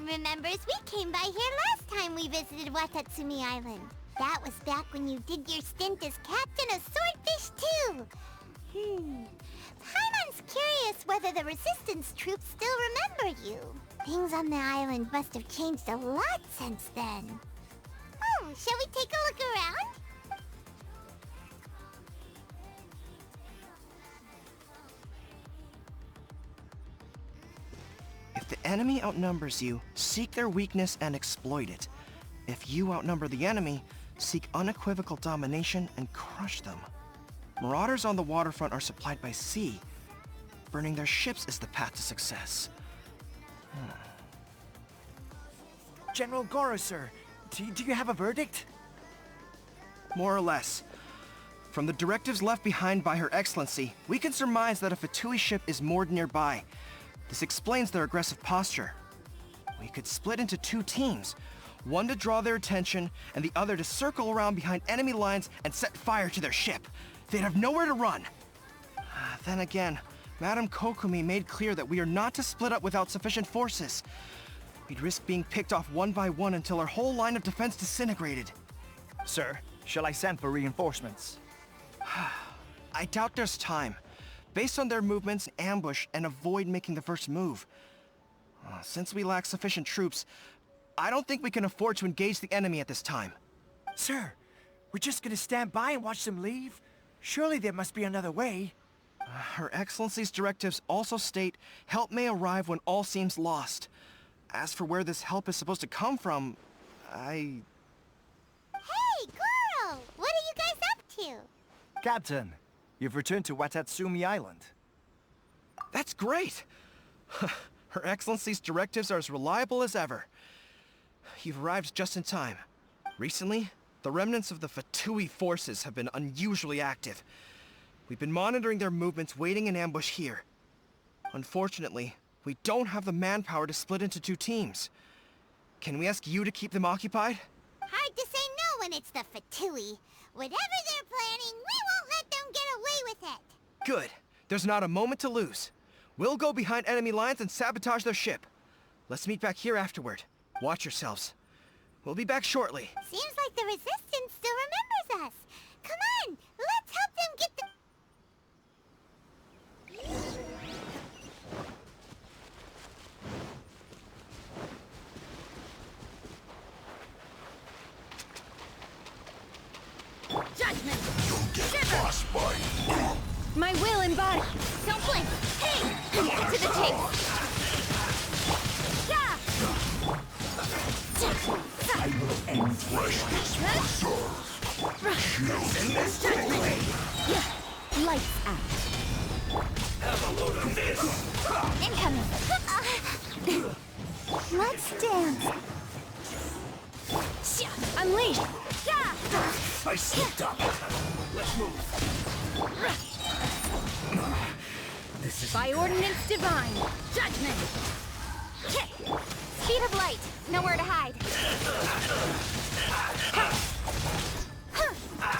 remembers, we came by here last time we visited Watatsumi Island. That was back when you did your stint as captain of Swordfish too. Paimon's curious whether the resistance troops still remember you. Things on the island must have changed a lot since then. Oh, shall we take a look around? If the enemy outnumbers you, seek their weakness and exploit it. If you outnumber the enemy, seek unequivocal domination and crush them. Marauders on the waterfront are supplied by sea. Burning their ships is the path to success. General Goro, sir, do you have a verdict? More or less. From the directives left behind by Her Excellency, we can surmise that a Fatui ship is moored nearby. This explains their aggressive posture. We could split into two teams, one to draw their attention, and the other to circle around behind enemy lines and set fire to their ship. They'd have nowhere to run. Then again, Madame Kokomi made clear that we are not to split up without sufficient forces. We'd risk being picked off one by one until our whole line of defense disintegrated. Sir, shall I send for reinforcements? I doubt there's time. Based on their movements, ambush and avoid making the first move. Since we lack sufficient troops, I don't think we can afford to engage the enemy at this time. Sir, we're just gonna stand by and watch them leave? Surely there must be another way. Her Excellency's directives also state help may arrive when all seems lost. As for where this help is supposed to come from, Hey, Goro! What are you guys up to? Captain, you've returned to Watatsumi Island. That's great! Her Excellency's directives are as reliable as ever. You've arrived just in time. Recently, the remnants of the Fatui forces have been unusually active. We've been monitoring their movements, waiting in ambush here. Unfortunately, we don't have the manpower to split into two teams. Can we ask you to keep them occupied? Hard to say no when it's the Fatui. Whatever they're planning, we won't let them get away with it. Good. There's not a moment to lose. We'll go behind enemy lines and sabotage their ship. Let's meet back here afterward. Watch yourselves. We'll be back shortly. Seems like the Resistance still remembers us. Come on, let's help them get the... Judgment! You'll get frostbite. My will embodied! Don't blink! Hey! Get to the chase! Yeah! I will end freshness preserved. In this judgment! Yeah! Lights out. Have a load of this. Incoming! Let's dance! Unleash! Yeah! I slipped up. Let's move. This is By ordinance divine! Judgment! Speed of light! Nowhere to hide!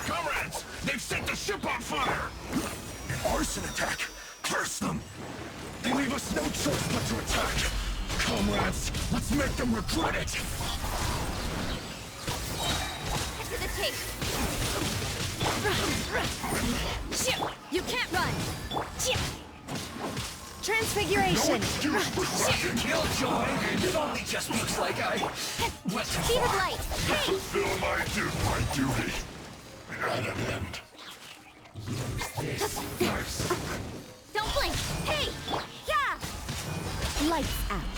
comrades! They've set the ship on fire! An arson attack! Curse them! They leave us no choice but to attack! Comrades, let's make them regret it! Get to the chase! You can't run! Transfiguration! Killjoy! It only just looks like I... Speed of light! Hey! Fulfill my duty. At an end. Use this first. Don't blink! Hey! Yeah! Lights out.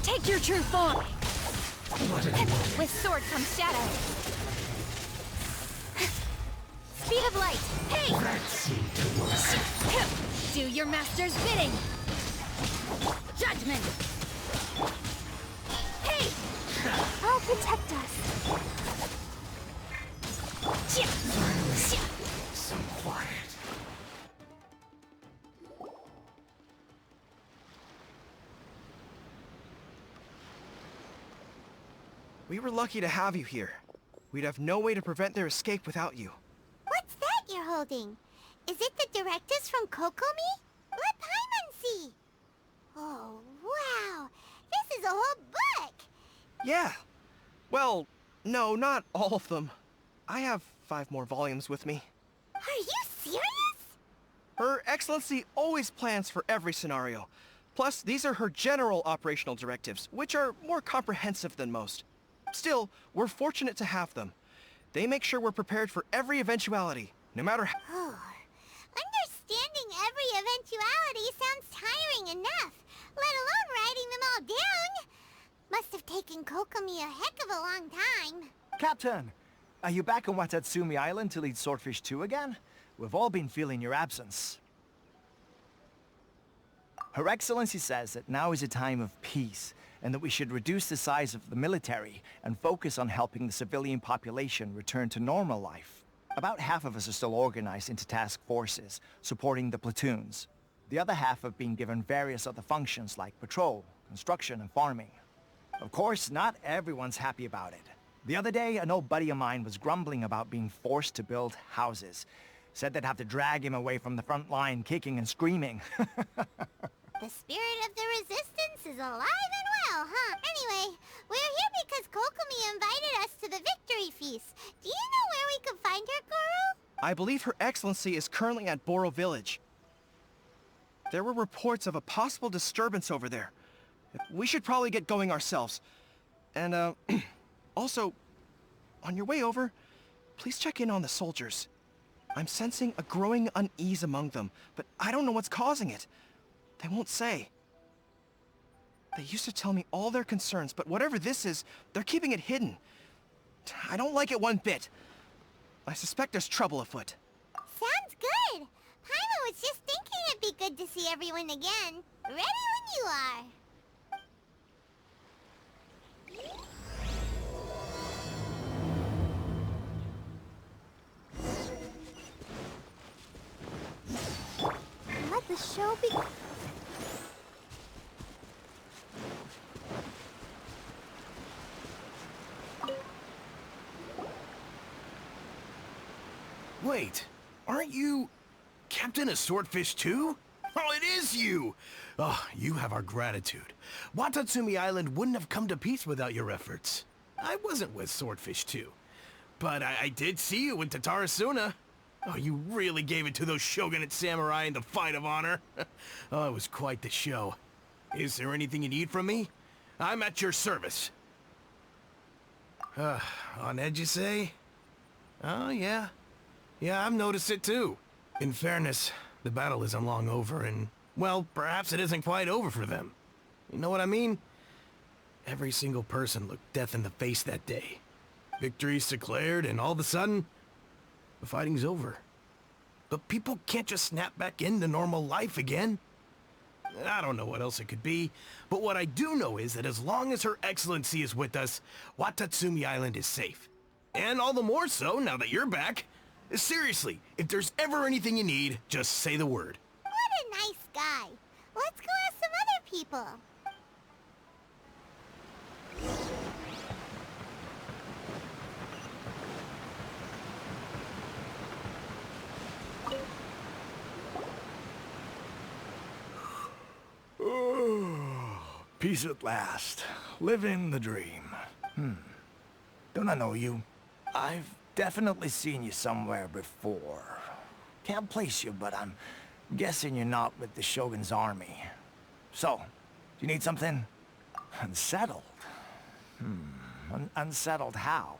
Take your true form! With sword comes shadow. Speed of light! Hey! That seemed to work. Do your master's bidding! Judgment! Hey! I'll protect us. So quiet. We were lucky to have you here. We'd have no way to prevent their escape without you. What's that you're holding? Is it the directives from Kokomi? Let Paimon see! Oh, wow! This is a whole book! Yeah. Well, no, not all of them. I have 5 more volumes with me. Are you serious? Her Excellency always plans for every scenario. Plus, these are her general operational directives, which are more comprehensive than most. Still, we're fortunate to have them. They make sure we're prepared for every eventuality, no matter how... Oh, understanding every eventuality sounds tiring enough, let alone writing them all down. Must have taken Kokomi a heck of a long time. Captain, are you back on Watatsumi Island to lead Swordfish 2 again? We've all been feeling your absence. Her Excellency says that now is a time of peace, and that we should reduce the size of the military and focus on helping the civilian population return to normal life. About half of us are still organized into task forces, supporting the platoons. The other half have been given various other functions like patrol, construction, and farming. Of course, not everyone's happy about it. The other day, an old buddy of mine was grumbling about being forced to build houses. Said they'd have to drag him away from the front line, kicking and screaming. The spirit of the resistance is alive and well, huh? Anyway, we're here because Kokomi invited us to the victory feast. Do you know where we could find her, Guru? I believe Her Excellency is currently at Boro Village. There were reports of a possible disturbance over there. We should probably get going ourselves. And, also, on your way over, please check in on the soldiers. I'm sensing a growing unease among them, but I don't know what's causing it. They won't say. They used to tell me all their concerns, but whatever this is, they're keeping it hidden. I don't like it one bit. I suspect there's trouble afoot. Sounds good. Paimon was just thinking it'd be good to see everyone again. Ready when you are. Let the show be... Wait, aren't you Captain of Swordfish too? Oh, it is you! Oh, you have our gratitude. Watatsumi Island wouldn't have come to peace without your efforts. I wasn't with Swordfish 2, but I did see you in Tatarasuna. Oh, you really gave it to those shogunate samurai in the fight of honor. Oh, it was quite the show. Is there anything you need from me? I'm at your service. On edge, you say? Oh, yeah. Yeah, I've noticed it too. In fairness, the battle isn't long over and, well, perhaps it isn't quite over for them. You know what I mean? Every single person looked death in the face that day. Victory's declared and all of a sudden, the fighting's over. But people can't just snap back into normal life again. I don't know what else it could be, but what I do know is that as long as Her Excellency is with us, Watatsumi Island is safe. And all the more so now that you're back. Seriously, if there's ever anything you need, just say the word. What a nice guy. Let's go ask some other people. Peace at last. Living the dream. Don't I know you? I've definitely seen you somewhere before. Can't place you, but I'm guessing you're not with the Shogun's army. So, do you need something? Unsettled? Unsettled how?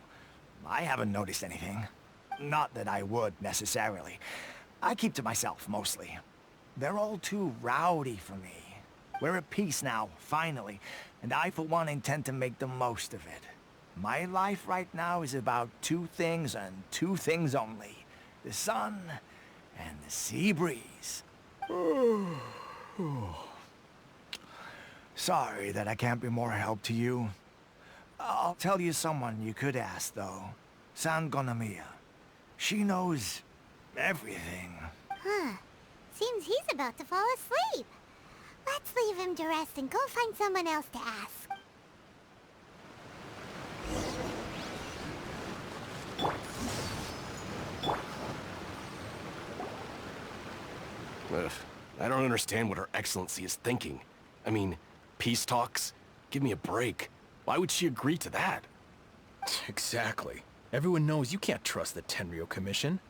I haven't noticed anything. Not that I would, necessarily. I keep to myself, mostly. They're all too rowdy for me. We're at peace now, finally, and I, for one, intend to make the most of it. My life right now is about 2 things and 2 things only. The sun and the sea breeze. Sorry that I can't be more help to you. I'll tell you someone you could ask, though. Sangономии. She knows everything. Huh. Seems he's about to fall asleep. Let's leave him to rest and go find someone else to ask. Ugh, I don't understand what Her Excellency is thinking. I mean, peace talks? Give me a break. Why would she agree to that? Exactly. Everyone knows you can't trust the Tenryou Commission.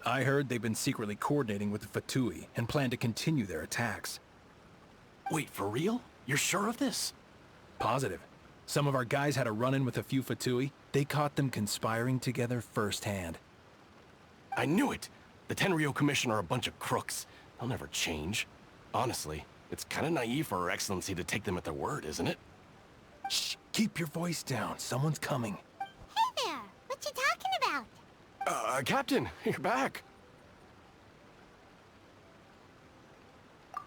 I heard they've been secretly coordinating with the Fatui and plan to continue their attacks. Wait, for real? You're sure of this? Positive. Some of our guys had a run-in with a few Fatui. They caught them conspiring together firsthand. I knew it! The Tenryou Commission are a bunch of crooks. They'll never change. Honestly, it's kind of naive for Her Excellency to take them at their word, isn't it? Shh! Keep your voice down. Someone's coming. Hey there! What you talking about? Captain, you're back.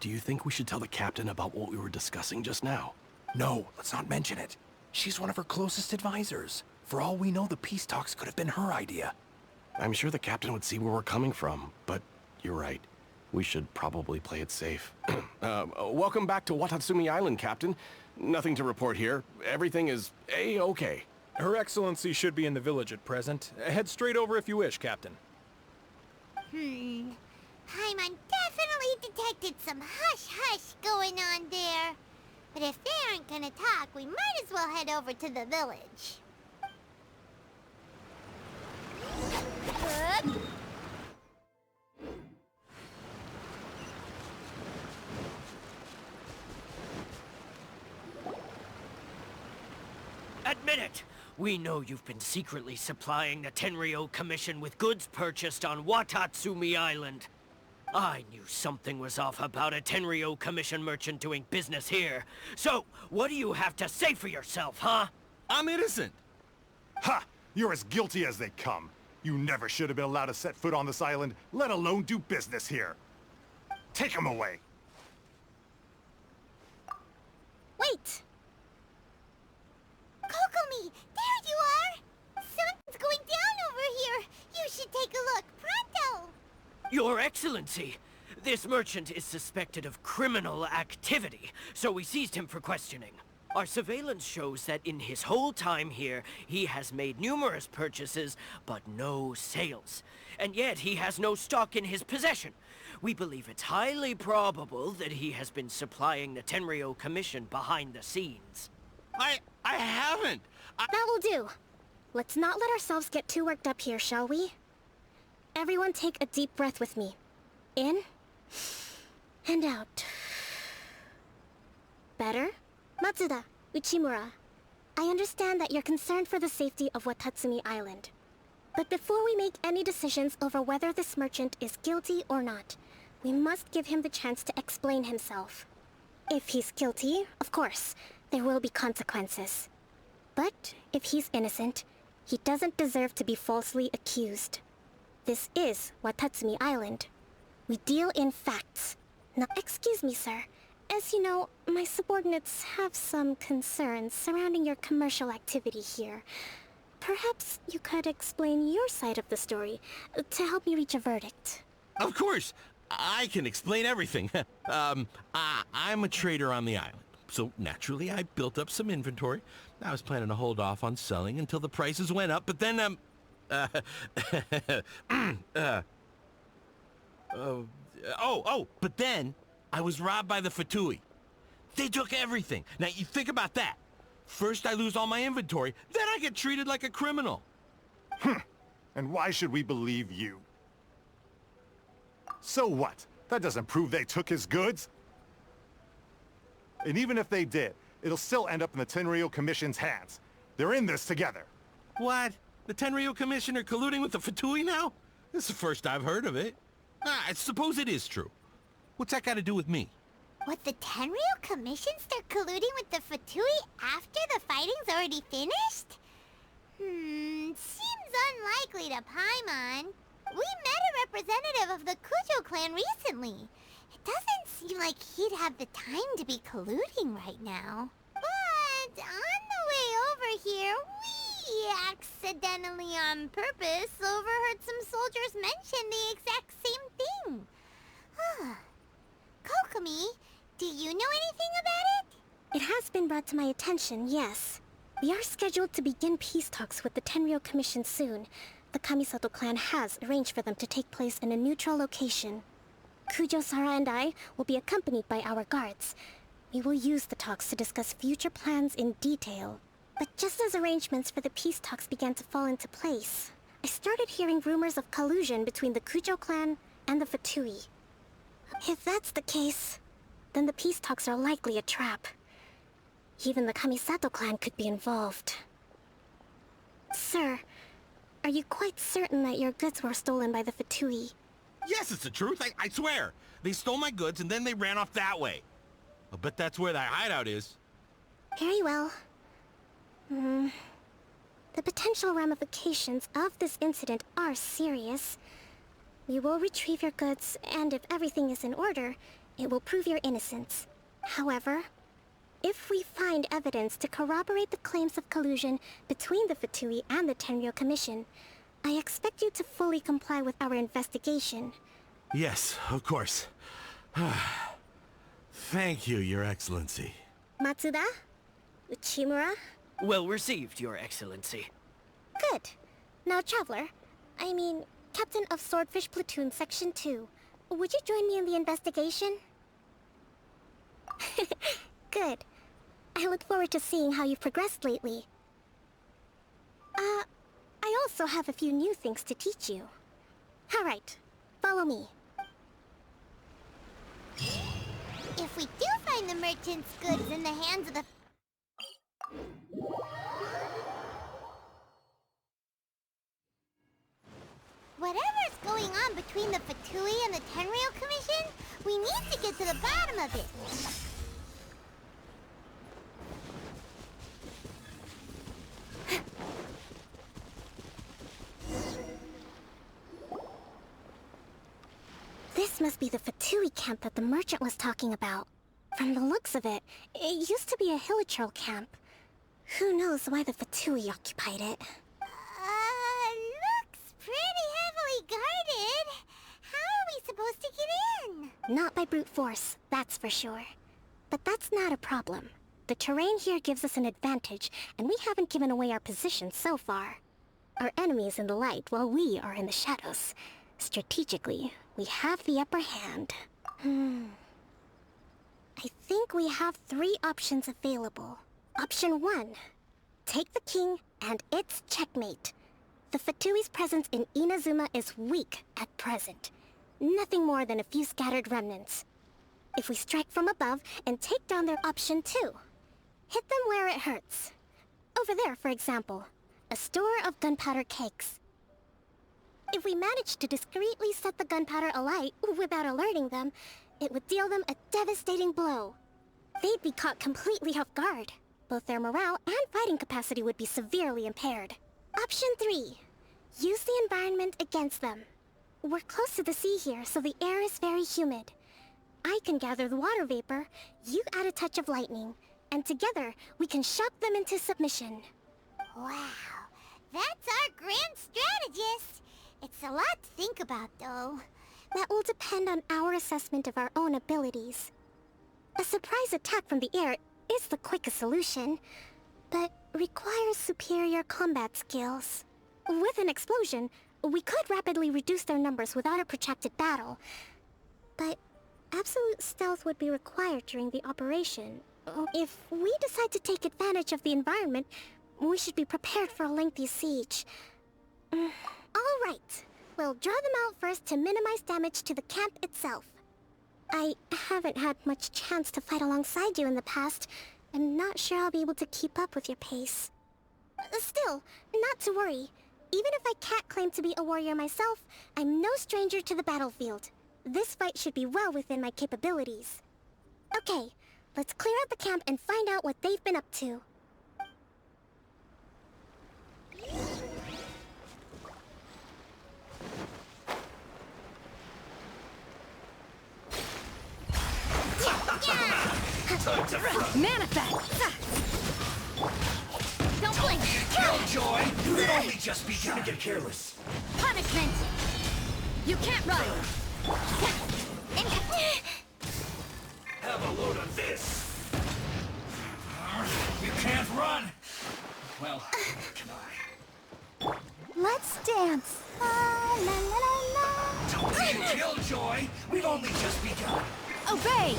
Do you think we should tell the captain about what we were discussing just now? No, let's not mention it. She's one of her closest advisors. For all we know, the peace talks could have been her idea. I'm sure the captain would see where we're coming from, but you're right. We should probably play it safe. Welcome back to Watatsumi Island, Captain. Nothing to report here. Everything is A-okay. Her Excellency should be in the village at present. Head straight over if you wish, Captain. Paimon definitely detected some hush-hush going on there. But if they aren't gonna talk, we might as well head over to the village. Admit it! We know you've been secretly supplying the Tenryou Commission with goods purchased on Watatsumi Island. I knew something was off about a Tenryou Commission merchant doing business here. So, what do you have to say for yourself, huh? I'm innocent! Ha! You're as guilty as they come. You never should have been allowed to set foot on this island, let alone do business here. Take him away! Wait! Kokomi! There you are! Something's going down over here! You should take a look, pronto! Your Excellency! This merchant is suspected of criminal activity, so we seized him for questioning. Our surveillance shows that in his whole time here, he has made numerous purchases, but no sales. And yet he has no stock in his possession. We believe it's highly probable that he has been supplying the Tenryou Commission behind the scenes. I haven't! That will do. Let's not let ourselves get too worked up here, shall we? Everyone take a deep breath with me. In and out. Better? Matsuda, Uchimura, I understand that you're concerned for the safety of Watatsumi Island. But before we make any decisions over whether this merchant is guilty or not, we must give him the chance to explain himself. If he's guilty, of course, there will be consequences. But if he's innocent, he doesn't deserve to be falsely accused. This is Watatsumi Island. We deal in facts. Now, excuse me, sir. As you know, my subordinates have some concerns surrounding your commercial activity here. Perhaps you could explain your side of the story to help me reach a verdict. Of course! I can explain everything. I'm a trader on the island, so naturally I built up some inventory. I was planning to hold off on selling until the prices went up, but then, but then I was robbed by the Fatui. They took everything. Now, you think about that. First I lose all my inventory, then I get treated like a criminal. And why should we believe you? So what? That doesn't prove they took his goods. And even if they did, it'll still end up in the Tenryou Commission's hands. They're in this together. What? The Tenryou Commission are colluding with the Fatui now? This is the first I've heard of it. I suppose it is true. What's that got to do with me? What, the Tenryou Commission start colluding with the Fatui after the fighting's already finished? Seems unlikely to Paimon. We met a representative of the Kujo clan recently. It doesn't seem like he'd have the time to be colluding right now. But on the way over here, we accidentally on purpose overheard some soldiers mention the exact same thing. Kokomi, do you know anything about it? It has been brought to my attention, yes. We are scheduled to begin peace talks with the Tenryou Commission soon. The Kamisato clan has arranged for them to take place in a neutral location. Kujo-sara and I will be accompanied by our guards. We will use the talks to discuss future plans in detail. But just as arrangements for the peace talks began to fall into place, I started hearing rumors of collusion between the Kujo clan and the Fatui. If that's the case, then the peace talks are likely a trap. Even the Kamisato clan could be involved. Sir, are you quite certain that your goods were stolen by the Fatui? Yes, it's the truth. I swear. They stole my goods and then they ran off that way. I'll bet that's where that hideout is. Very well. The potential ramifications of this incident are serious. We will retrieve your goods, and if everything is in order, it will prove your innocence. However, if we find evidence to corroborate the claims of collusion between the Fatui and the Tenryou Commission, I expect you to fully comply with our investigation. Yes, of course. Thank you, Your Excellency. Matsuda? Uchimura? Well received, Your Excellency. Good. Now, Traveler, Captain of Swordfish Platoon Section 2, would you join me in the investigation? Good. I look forward to seeing how you've progressed lately. I also have a few new things to teach you. Alright, follow me. If we do find the merchant's goods in the hands of the... Whatever's going on between the Fatui and the Tenryou Commission, we need to get to the bottom of it. This must be the Fatui camp that the merchant was talking about. From the looks of it, it used to be a hilichurl camp. Who knows why the Fatui occupied it? Looks pretty heavily guarded. How are we supposed to get in? Not by brute force, that's for sure. But that's not a problem. The terrain here gives us an advantage, and we haven't given away our position so far. Our enemy is in the light while we are in the shadows. Strategically, we have the upper hand. I think we have 3 options available. Option 1. Take the king, and it's checkmate. The Fatui's presence in Inazuma is weak at present. Nothing more than a few scattered remnants. If we strike from above and take down their option 2, hit them where it hurts. Over there, for example, a store of gunpowder cakes. If we manage to discreetly set the gunpowder alight without alerting them, it would deal them a devastating blow. They'd be caught completely off guard. Both their morale and fighting capacity would be severely impaired. Option 3. Use the environment against them. We're close to the sea here, so the air is very humid. I can gather the water vapor, you add a touch of lightning, and together we can shock them into submission. Wow, that's our grand strategist. It's a lot to think about, though. That will depend on our assessment of our own abilities. A surprise attack from the air is the quickest solution, but requires superior combat skills. With an explosion, we could rapidly reduce their numbers without a protracted battle, but absolute stealth would be required during the operation. If we decide to take advantage of the environment, we should be prepared for a lengthy siege. All right. We'll draw them out first to minimize damage to the camp itself. I haven't had much chance to fight alongside you in the past. I'm not sure I'll be able to keep up with your pace. Still, not to worry. Even if I can't claim to be a warrior myself, I'm no stranger to the battlefield. This fight should be well within my capabilities. Okay, let's clear out the camp and find out what they've been up to. Manifest! Don't blink! Killjoy! You've only just begun to get careless. Punishment! You can't run! Have a load of this. You can't run! Well, can I? Let's dance! La la la la! Don't be a Killjoy! We've only just begun. Obey!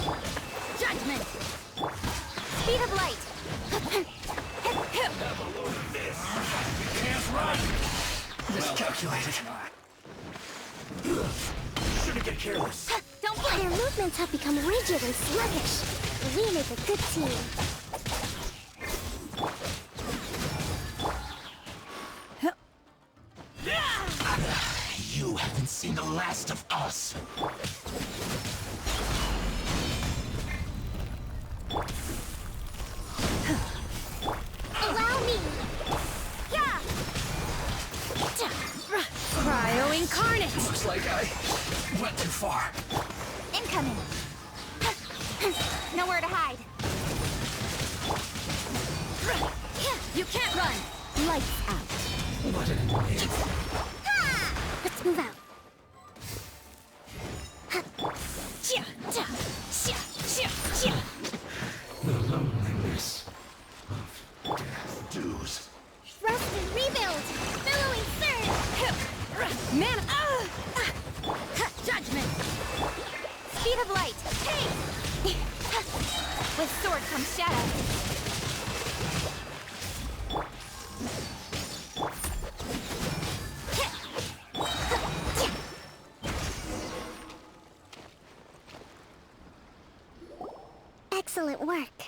Judgment! Speed of light! Miscalculated. Shouldn't get careless. Don't blame. Their movements have become rigid and sluggish. We make a good team. You haven't seen the last of us. Allow me! Yeah! Cryo incarnate! Looks like I went too far. Incoming. Nowhere to hide. You can't run! Lights out. What an idiot. Let's move out. The loneliness of death dues. Thrust and rebuild! Billowing surge! Man! Judgment! Speed of light. Hey! With sword comes shadow. Excellent work.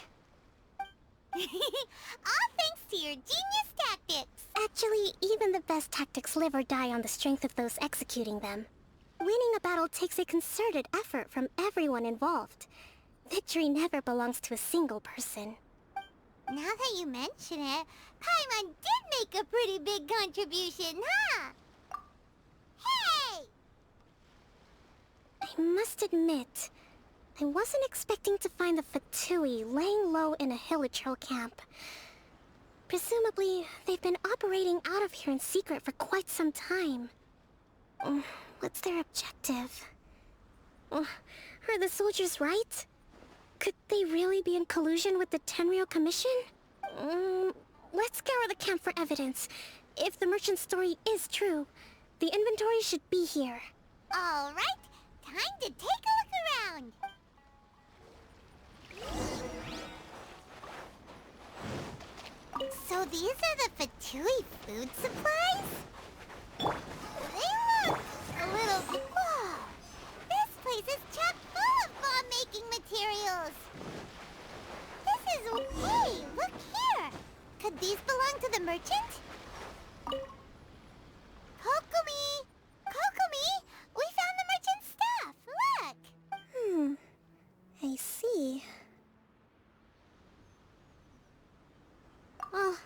All thanks to your genius tactics. Actually, even the best tactics live or die on the strength of those executing them. Winning a battle takes a concerted effort from everyone involved. Victory never belongs to a single person. Now that you mention it, Paimon did make a pretty big contribution, huh? Hey! I must admit, I wasn't expecting to find the Fatui laying low in a Hilichurl camp. Presumably, they've been operating out of here in secret for quite some time. What's their objective? Are the soldiers right? Could they really be in collusion with the Tenryou Commission? Let's scour the camp for evidence. If the merchant's story is true, the inventory should be here. All right, time to take a look around. So these are the Fatui food supplies? They look a little... Whoa! This place is chock full of bomb-making materials! This is... Hey, look here! Could these belong to the merchant? Kokomi! Kokomi! We found the merchant's stuff! Look! I see. Oh,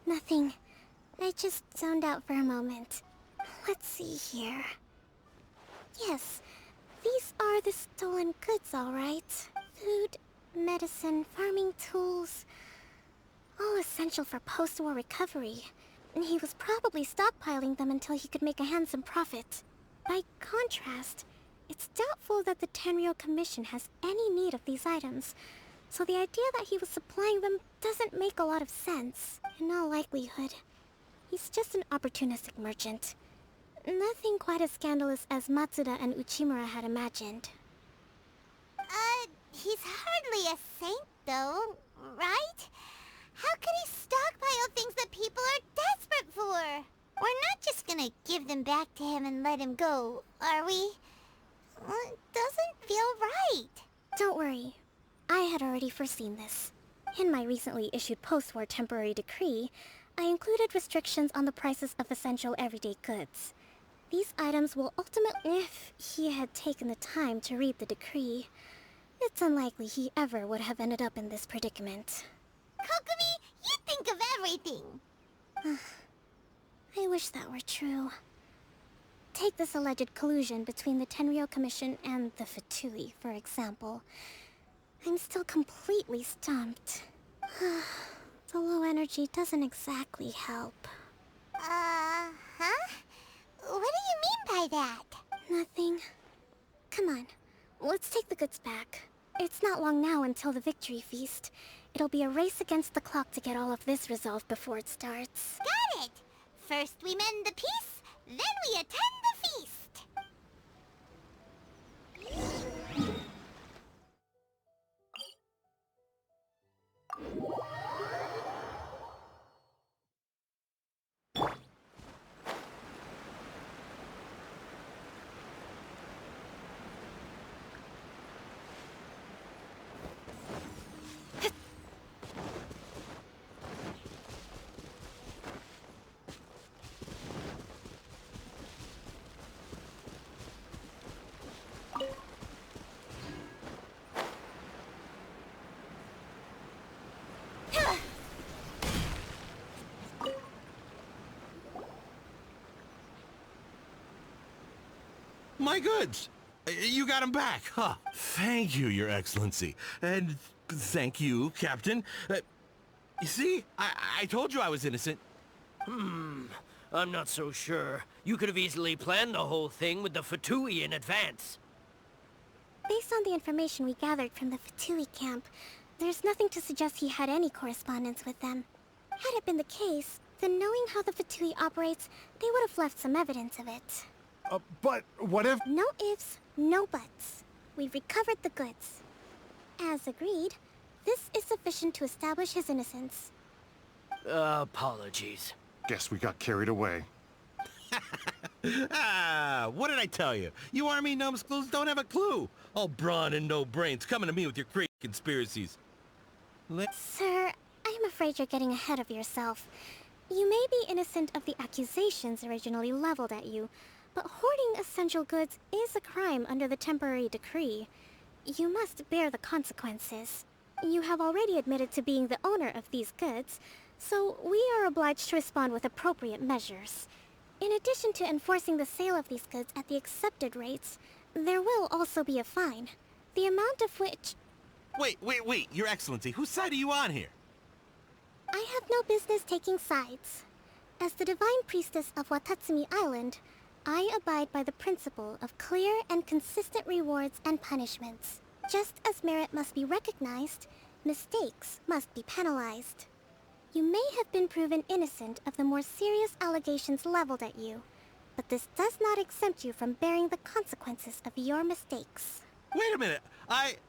nothing. I just zoned out for a moment. Let's see here. Yes, these are the stolen goods, all right. Food, medicine, farming tools. All essential for post-war recovery. And he was probably stockpiling them until he could make a handsome profit. By contrast, it's doubtful that the Tenryou Commission has any need of these items. So the idea that he was supplying them doesn't make a lot of sense. In all likelihood, he's just an opportunistic merchant. Nothing quite as scandalous as Matsuda and Uchimura had imagined. He's hardly a saint, though, right? How could he stockpile things that people are desperate for? We're not just gonna give them back to him and let him go, are we? It doesn't feel right. Don't worry. I had already foreseen this. In my recently issued post-war temporary decree, I included restrictions on the prices of essential everyday goods. These items will ultimately... If he had taken the time to read the decree, it's unlikely he ever would have ended up in this predicament. Kokomi, you think of everything! I wish that were true. Take this alleged collusion between the Tenryou Commission and the Fatui, for example. I'm still completely stumped. The low energy doesn't exactly help. Huh? What do you mean by that? Nothing. Come on, let's take the goods back. It's not long now until the victory feast. It'll be a race against the clock to get all of this resolved before it starts. Got it! First we mend the peace, then we attend the feast! my goods. You got them back, huh? Thank you, Your Excellency. And thank you, Captain. You see, I told you I was innocent. I'm not so sure. You could have easily planned the whole thing with the Fatui in advance. Based on the information we gathered from the Fatui camp, there's nothing to suggest he had any correspondence with them. Had it been the case, then knowing how the Fatui operates, they would have left some evidence of it. But what if... No ifs, no buts. We've recovered the goods. As agreed, this is sufficient to establish his innocence. Apologies. Guess we got carried away. What did I tell you? You army numbskulls don't have a clue. All brawn and no brains coming to me with your crazy conspiracies. Sir, I'm afraid you're getting ahead of yourself. You may be innocent of the accusations originally leveled at you, but hoarding essential goods is a crime under the temporary decree. You must bear the consequences. You have already admitted to being the owner of these goods, so we are obliged to respond with appropriate measures. In addition to enforcing the sale of these goods at the accepted rates, there will also be a fine, the amount of which... Wait, Your Excellency, whose side are you on here? I have no business taking sides. As the Divine Priestess of Watatsumi Island, I abide by the principle of clear and consistent rewards and punishments. Just as merit must be recognized, mistakes must be penalized. You may have been proven innocent of the more serious allegations leveled at you, but this does not exempt you from bearing the consequences of your mistakes. Wait a minute,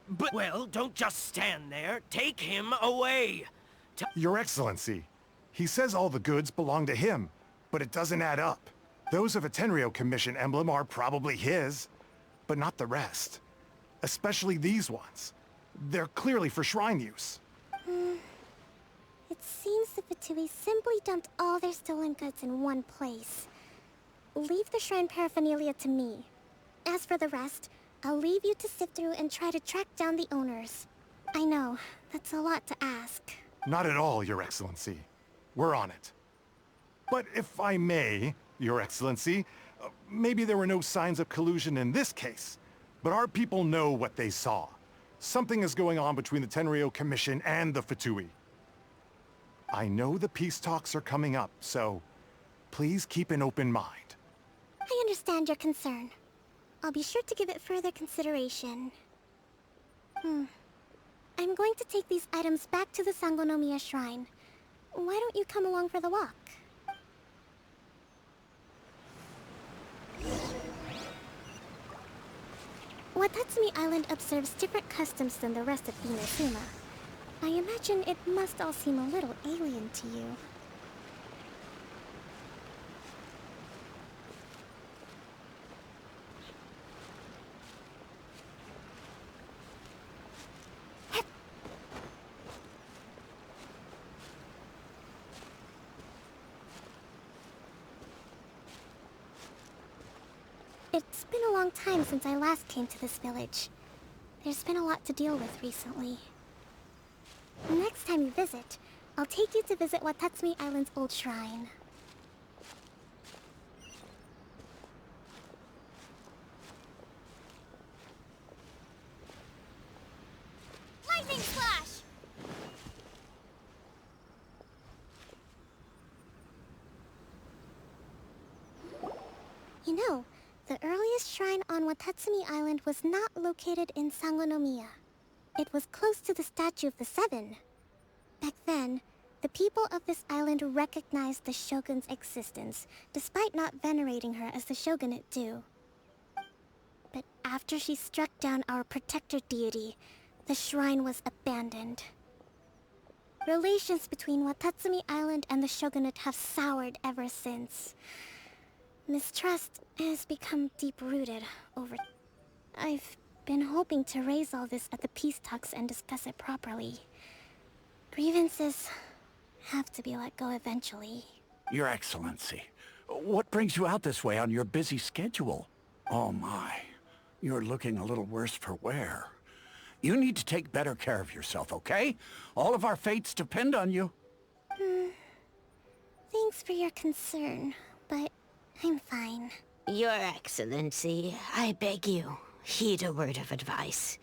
but... Well, don't just stand there. Take him away. Your Excellency, he says all the goods belong to him, but it doesn't add up. Those of a Tenryou Commission emblem are probably his, but not the rest. Especially these ones. They're clearly for shrine use. It seems the Fatui simply dumped all their stolen goods in one place. Leave the shrine paraphernalia to me. As for the rest, I'll leave you to sift through and try to track down the owners. I know, that's a lot to ask. Not at all, Your Excellency. We're on it. But if I may, Your Excellency, maybe there were no signs of collusion in this case, but our people know what they saw. Something is going on between the Tenryou Commission and the Fatui. I know the peace talks are coming up, so please keep an open mind. I understand your concern. I'll be sure to give it further consideration. I'm going to take these items back to the Sangonomiya Shrine. Why don't you come along for the walk? Watatsumi Island observes different customs than the rest of Inazuma. I imagine it must all seem a little alien to you. It's been a long time since I last came to this village. There's been a lot to deal with recently. Next time you visit, I'll take you to visit Watatsumi Island's old shrine. Lightning Slash! You know, the earliest shrine on Watatsumi Island was not located in Sangonomiya. It was close to the Statue of the Seven. Back then, the people of this island recognized the Shogun's existence, despite not venerating her as the Shogunate do. But after she struck down our protector deity, the shrine was abandoned. Relations between Watatsumi Island and the Shogunate have soured ever since. Mistrust has become deep-rooted over... I've been hoping to raise all this at the peace talks and discuss it properly. Grievances have to be let go eventually. Your Excellency, what brings you out this way on your busy schedule? Oh my, you're looking a little worse for wear. You need to take better care of yourself, okay? All of our fates depend on you. Thanks for your concern, but I'm fine. Your Excellency, I beg you, heed a word of advice.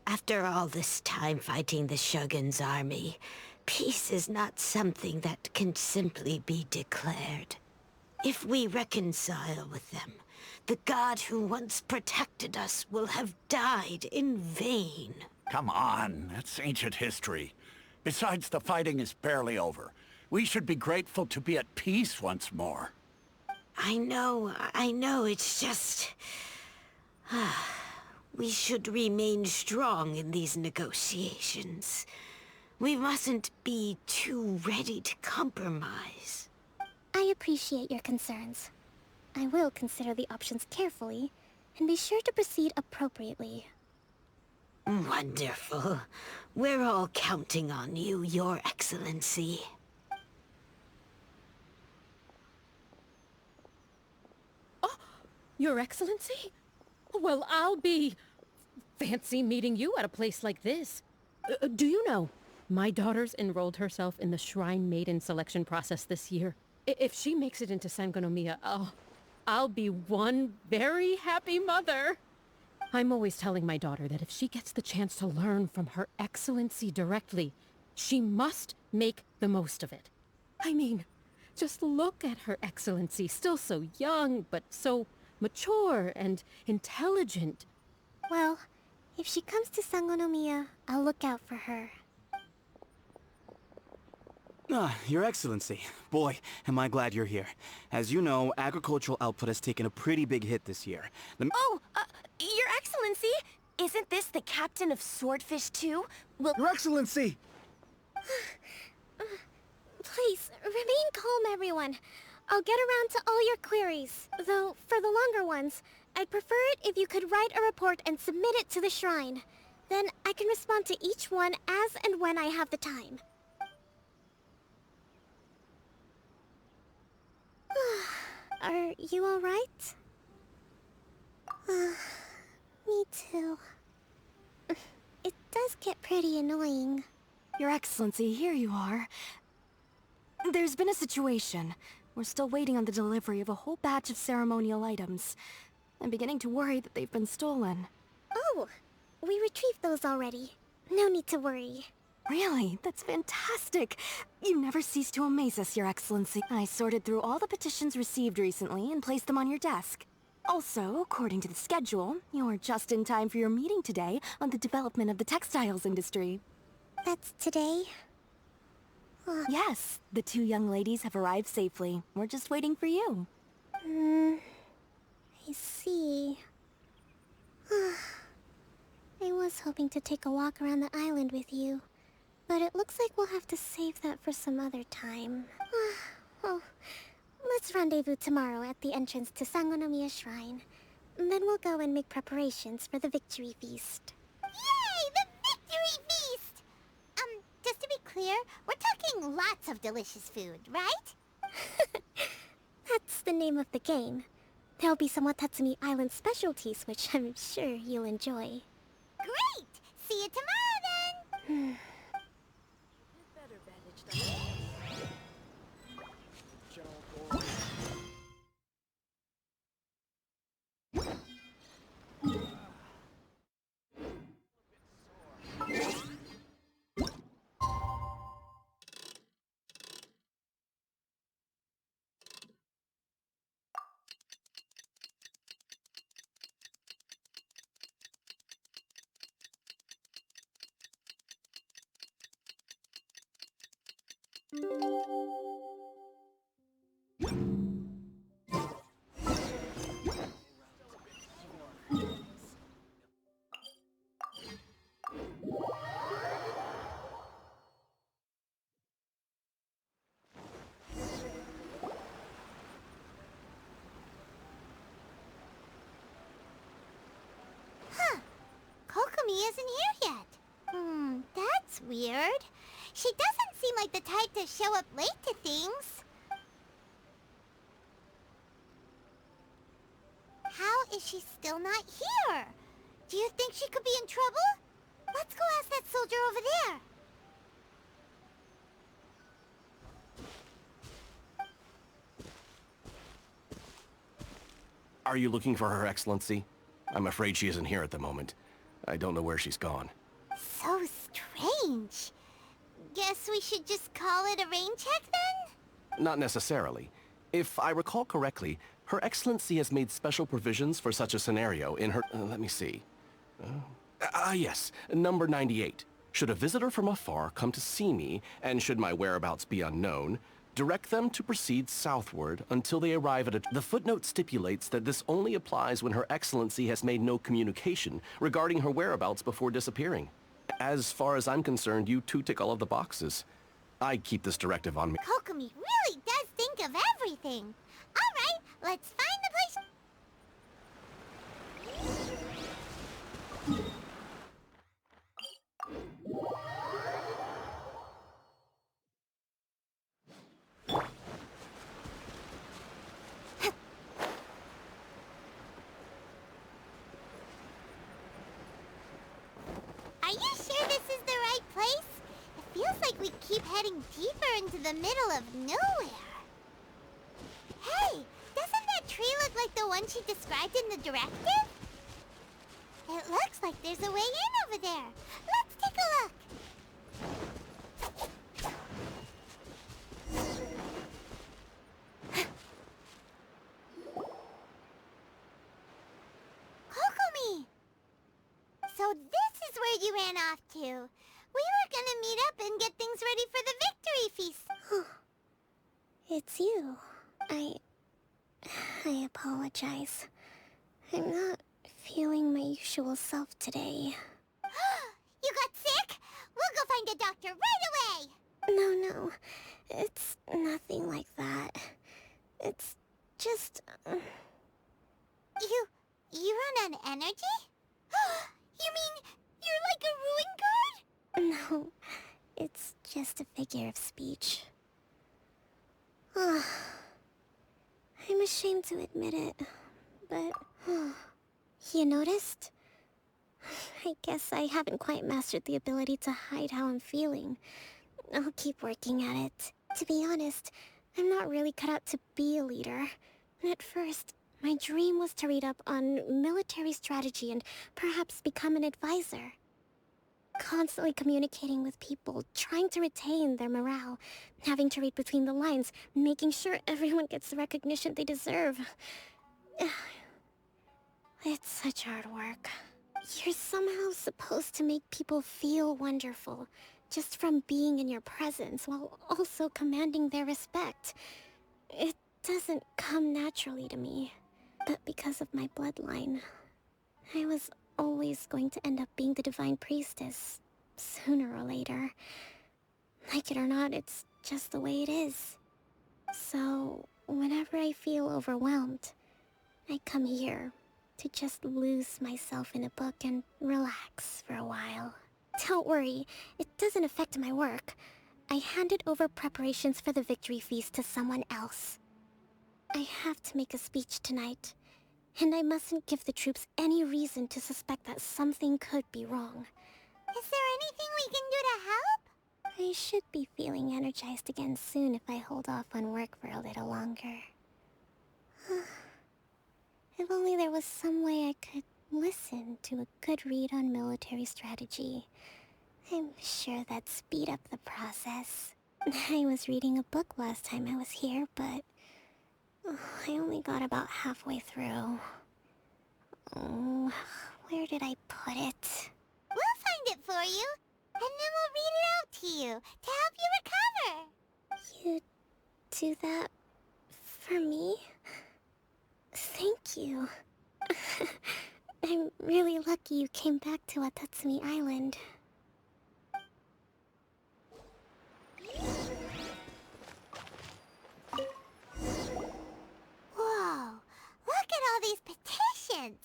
After all this time fighting the Shogun's army, peace is not something that can simply be declared. If we reconcile with them, the god who once protected us will have died in vain. Come on, that's ancient history. Besides, the fighting is barely over. We should be grateful to be at peace once more. I know, it's just... We should remain strong in these negotiations. We mustn't be too ready to compromise. I appreciate your concerns. I will consider the options carefully, and be sure to proceed appropriately. Wonderful. We're all counting on you, Your Excellency. Your Excellency? Well, I'll be... fancy meeting you at a place like this. Do you know, my daughter's enrolled herself in the Shrine Maiden selection process this year. If she makes it into Sangonomiya, I'll be one very happy mother. I'm always telling my daughter that if she gets the chance to learn from Her Excellency directly, she must make the most of it. I mean, just look at Her Excellency, still so young, but so mature and intelligent. Well, if she comes to Sangonomiya, I'll look out for her. Your Excellency. Boy, am I glad you're here. As you know, agricultural output has taken a pretty big hit this year. Your Excellency! Isn't this the captain of Swordfish too? Your Excellency! Please, remain calm, everyone. I'll get around to all your queries. Though, for the longer ones, I'd prefer it if you could write a report and submit it to the shrine. Then I can respond to each one as and when I have the time. Are you alright? Me too. It does get pretty annoying. Your Excellency, here you are. There's been a situation. We're still waiting on the delivery of a whole batch of ceremonial items. I'm beginning to worry that they've been stolen. Oh, we retrieved those already. No need to worry. Really? That's fantastic! You never cease to amaze us, Your Excellency. I sorted through all the petitions received recently and placed them on your desk. Also, according to the schedule, you're just in time for your meeting today on the development of the textiles industry. That's today? Yes, the two young ladies have arrived safely. We're just waiting for you. I see. I was hoping to take a walk around the island with you, but it looks like we'll have to save that for some other time. Oh, let's rendezvous tomorrow at the entrance to Sangonomiya Shrine. Then we'll go and make preparations for the victory feast. Yay! The victory feast! Just to be clear, we're talking lots of delicious food, right? That's the name of the game. There'll be some Watatsumi Island specialties, which I'm sure you'll enjoy. Great! See you tomorrow then! Kokomi isn't here yet. That's weird. She doesn't seem like the type to show up late to things. How is she still not here? Do you think she could be in trouble? Let's go ask that soldier over there. Are you looking for Her Excellency? I'm afraid she isn't here at the moment. I don't know where she's gone. So strange. Guess we should just call it a rain check then? Not necessarily. If I recall correctly, Her Excellency has made special provisions for such a scenario in her... let me see. Yes, number 98. Should a visitor from afar come to see me, and should my whereabouts be unknown, direct them to proceed southward until they arrive at a... The footnote stipulates that this only applies when Her Excellency has made no communication regarding her whereabouts before disappearing. As far as I'm concerned, you two tick all of the boxes. I keep this directive on me. Kokomi really does think of everything. Alright, let's find the place... Are you sure this is the right place? It feels like we keep heading deeper into the middle of nowhere. Hey, doesn't that tree look like the one she described in the directive? It looks like there's a way in over there. Let's take a look. Kokomi! So this is where you ran off to. We were gonna meet up and get things ready for the victory feast. It's you. I apologize. I'm not feeling my usual self today. You got sick? We'll go find a doctor right away! No. It's nothing like that. It's just... You run on energy? You mean you're like a ruin guard? No, it's just a figure of speech. I'm ashamed to admit it, but... You noticed? I guess I haven't quite mastered the ability to hide how I'm feeling. I'll keep working at it. To be honest, I'm not really cut out to be a leader. At first, my dream was to read up on military strategy and perhaps become an advisor. Constantly communicating with people, trying to retain their morale, having to read between the lines, making sure everyone gets the recognition they deserve. It's such hard work. You're somehow supposed to make people feel wonderful, just from being in your presence, while also commanding their respect. It doesn't come naturally to me, but because of my bloodline, I was always going to end up being the divine priestess, sooner or later. Like it or not, it's just the way it is. So, whenever I feel overwhelmed, I come here to just lose myself in a book and relax for a while. Don't worry, it doesn't affect my work. I handed over preparations for the victory feast to someone else. I have to make a speech tonight, and I mustn't give the troops any reason to suspect that something could be wrong. Is there anything we can do to help? I should be feeling energized again soon if I hold off on work for a little longer. If only there was some way I could listen to a good read on military strategy. I'm sure that'd speed up the process. I was reading a book last time I was here, but I only got about halfway through. Oh, where did I put it? We'll find it for you, and then we'll read it out to you to help you recover. You do that for me? Thank you. I'm really lucky you came back to Watatsumi Island. Whoa, look at all these petitions.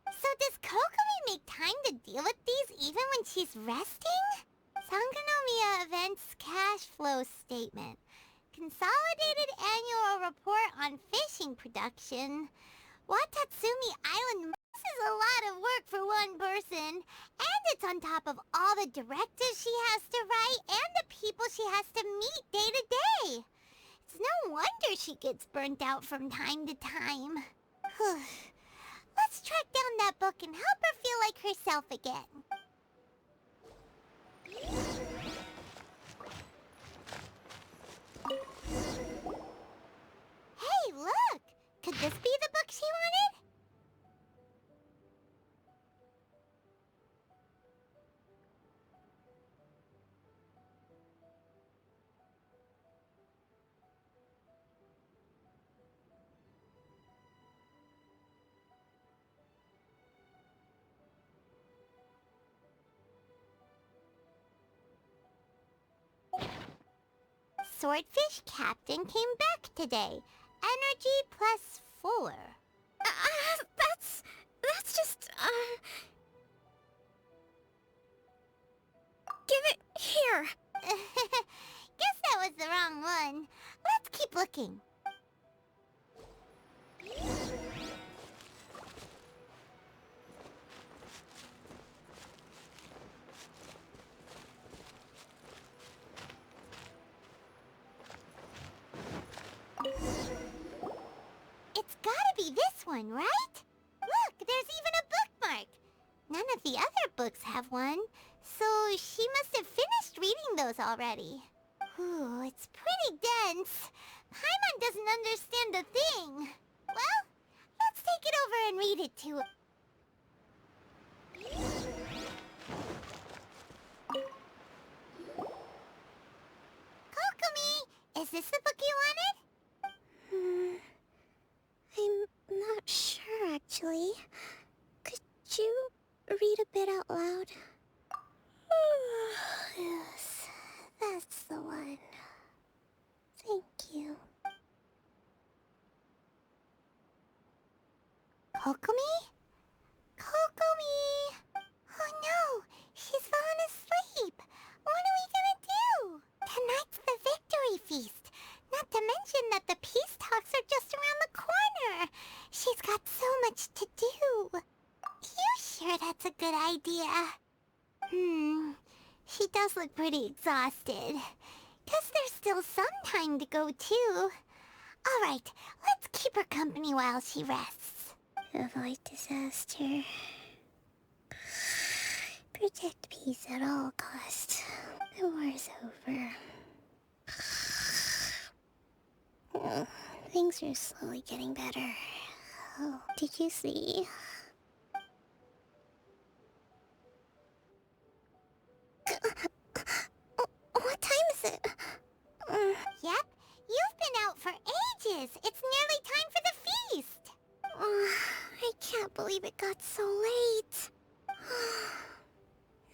So does Kokomi make time to deal with these even when she's resting? Sangономии Events Cash Flow Statement. Consolidated Annual Report on Fishing Production. Watatsumi Island is a lot of work for one person. And it's on top of all the directives she has to write and the people she has to meet day to day. It's no wonder she gets burnt out from time to time. Let's track down that book and help her feel like herself again. Hey, look! Could this be the book she wanted? Swordfish Captain came back today. Energy +4. That's just, Give it here. Guess that was the wrong one. Let's keep looking. It's gotta be this one, right? Look, there's even a bookmark. None of the other books have one, so she must have finished reading those already. Ooh, it's pretty dense. Paimon doesn't understand a thing. Well, let's take it over and read it to her. Kokomi, is this the book you wanted? I'm not sure, actually. Could you read a bit out loud? Yes, that's the one. Thank you. Kokomi? Kokomi! Oh no, she's fallen asleep. What are we gonna do? Tonight's the victory feast. Not to mention that the peace talks are just around the corner. She's got so much to do. You sure that's a good idea? She does look pretty exhausted. Guess there's still some time to go too. Alright, let's keep her company while she rests. Avoid disaster. Protect peace at all costs. The war's over. Things are slowly getting better. Oh, did you see? What time is it? Yep, you've been out for ages. It's nearly time for the feast. I can't believe it got so late.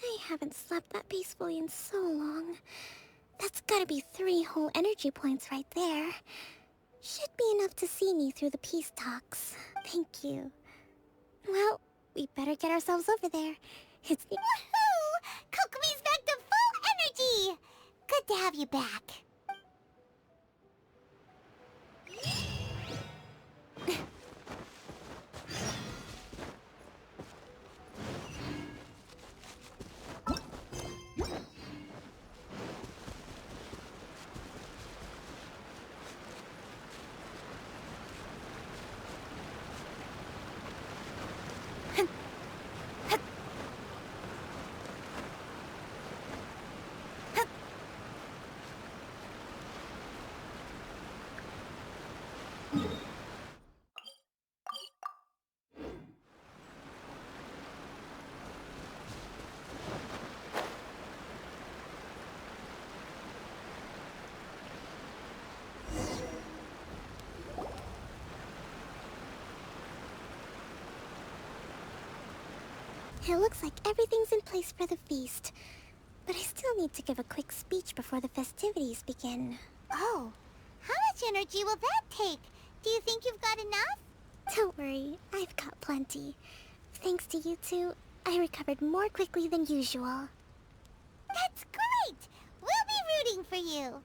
I haven't slept that peacefully in so long. That's gotta be 3 whole energy points right there. Should be enough to see me through the peace talks. Thank you. Well, we better get ourselves over there. It's... Woohoo! Kokomi's back to full energy! Good to have you back. It looks like everything's in place for the feast. But I still need to give a quick speech before the festivities begin. Oh, how much energy will that take? Do you think you've got enough? Don't worry, I've got plenty. Thanks to you two, I recovered more quickly than usual. That's great! We'll be rooting for you.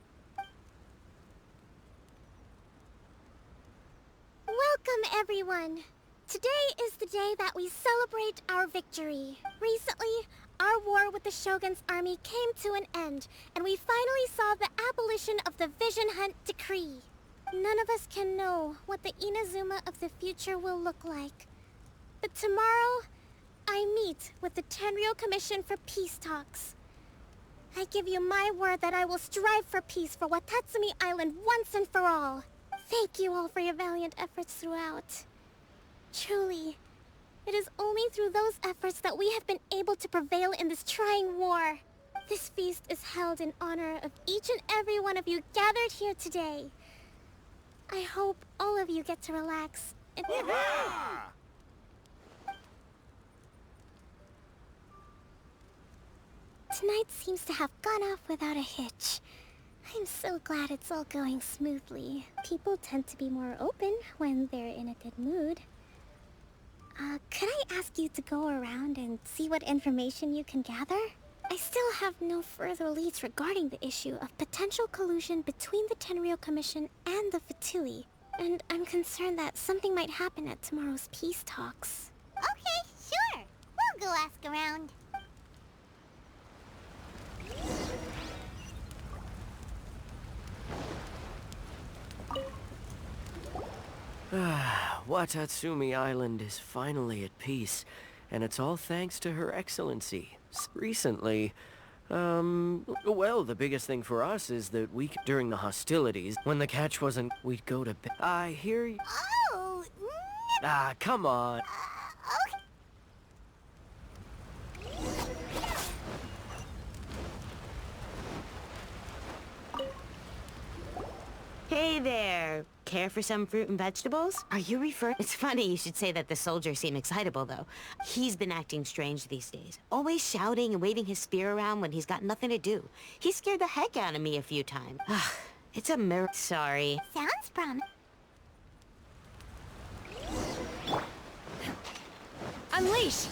Welcome, everyone! Today is the day that we celebrate our victory. Recently, our war with the Shogun's army came to an end, and we finally saw the abolition of the Vision Hunt Decree. None of us can know what the Inazuma of the future will look like. But tomorrow, I meet with the Tenryou Commission for peace talks. I give you my word that I will strive for peace for Watatsumi Island once and for all. Thank you all for your valiant efforts throughout. Truly, it is only through those efforts that we have been able to prevail in this trying war. This feast is held in honor of each and every one of you gathered here today. I hope all of you get to relax and... Tonight seems to have gone off without a hitch. I'm so glad it's all going smoothly. People tend to be more open when they're in a good mood. Could I ask you to go around and see what information you can gather? I still have no further leads regarding the issue of potential collusion between the Tenryou Commission and the Fatui, and I'm concerned that something might happen at tomorrow's peace talks. Okay, sure. We'll go ask around. Watatsumi Island is finally at peace, and it's all thanks to Her Excellency. Recently, well, the biggest thing for us is that during the hostilities, when the catch wasn't, we'd go to bed. I hear you. Oh, come on. Hey there. Care for some fruit and vegetables? Are you referring... It's funny you should say that the soldiers seem excitable, though. He's been acting strange these days. Always shouting and waving his spear around when he's got nothing to do. He scared the heck out of me a few times. It's a miracle. Sorry. Sounds promising. Unleash!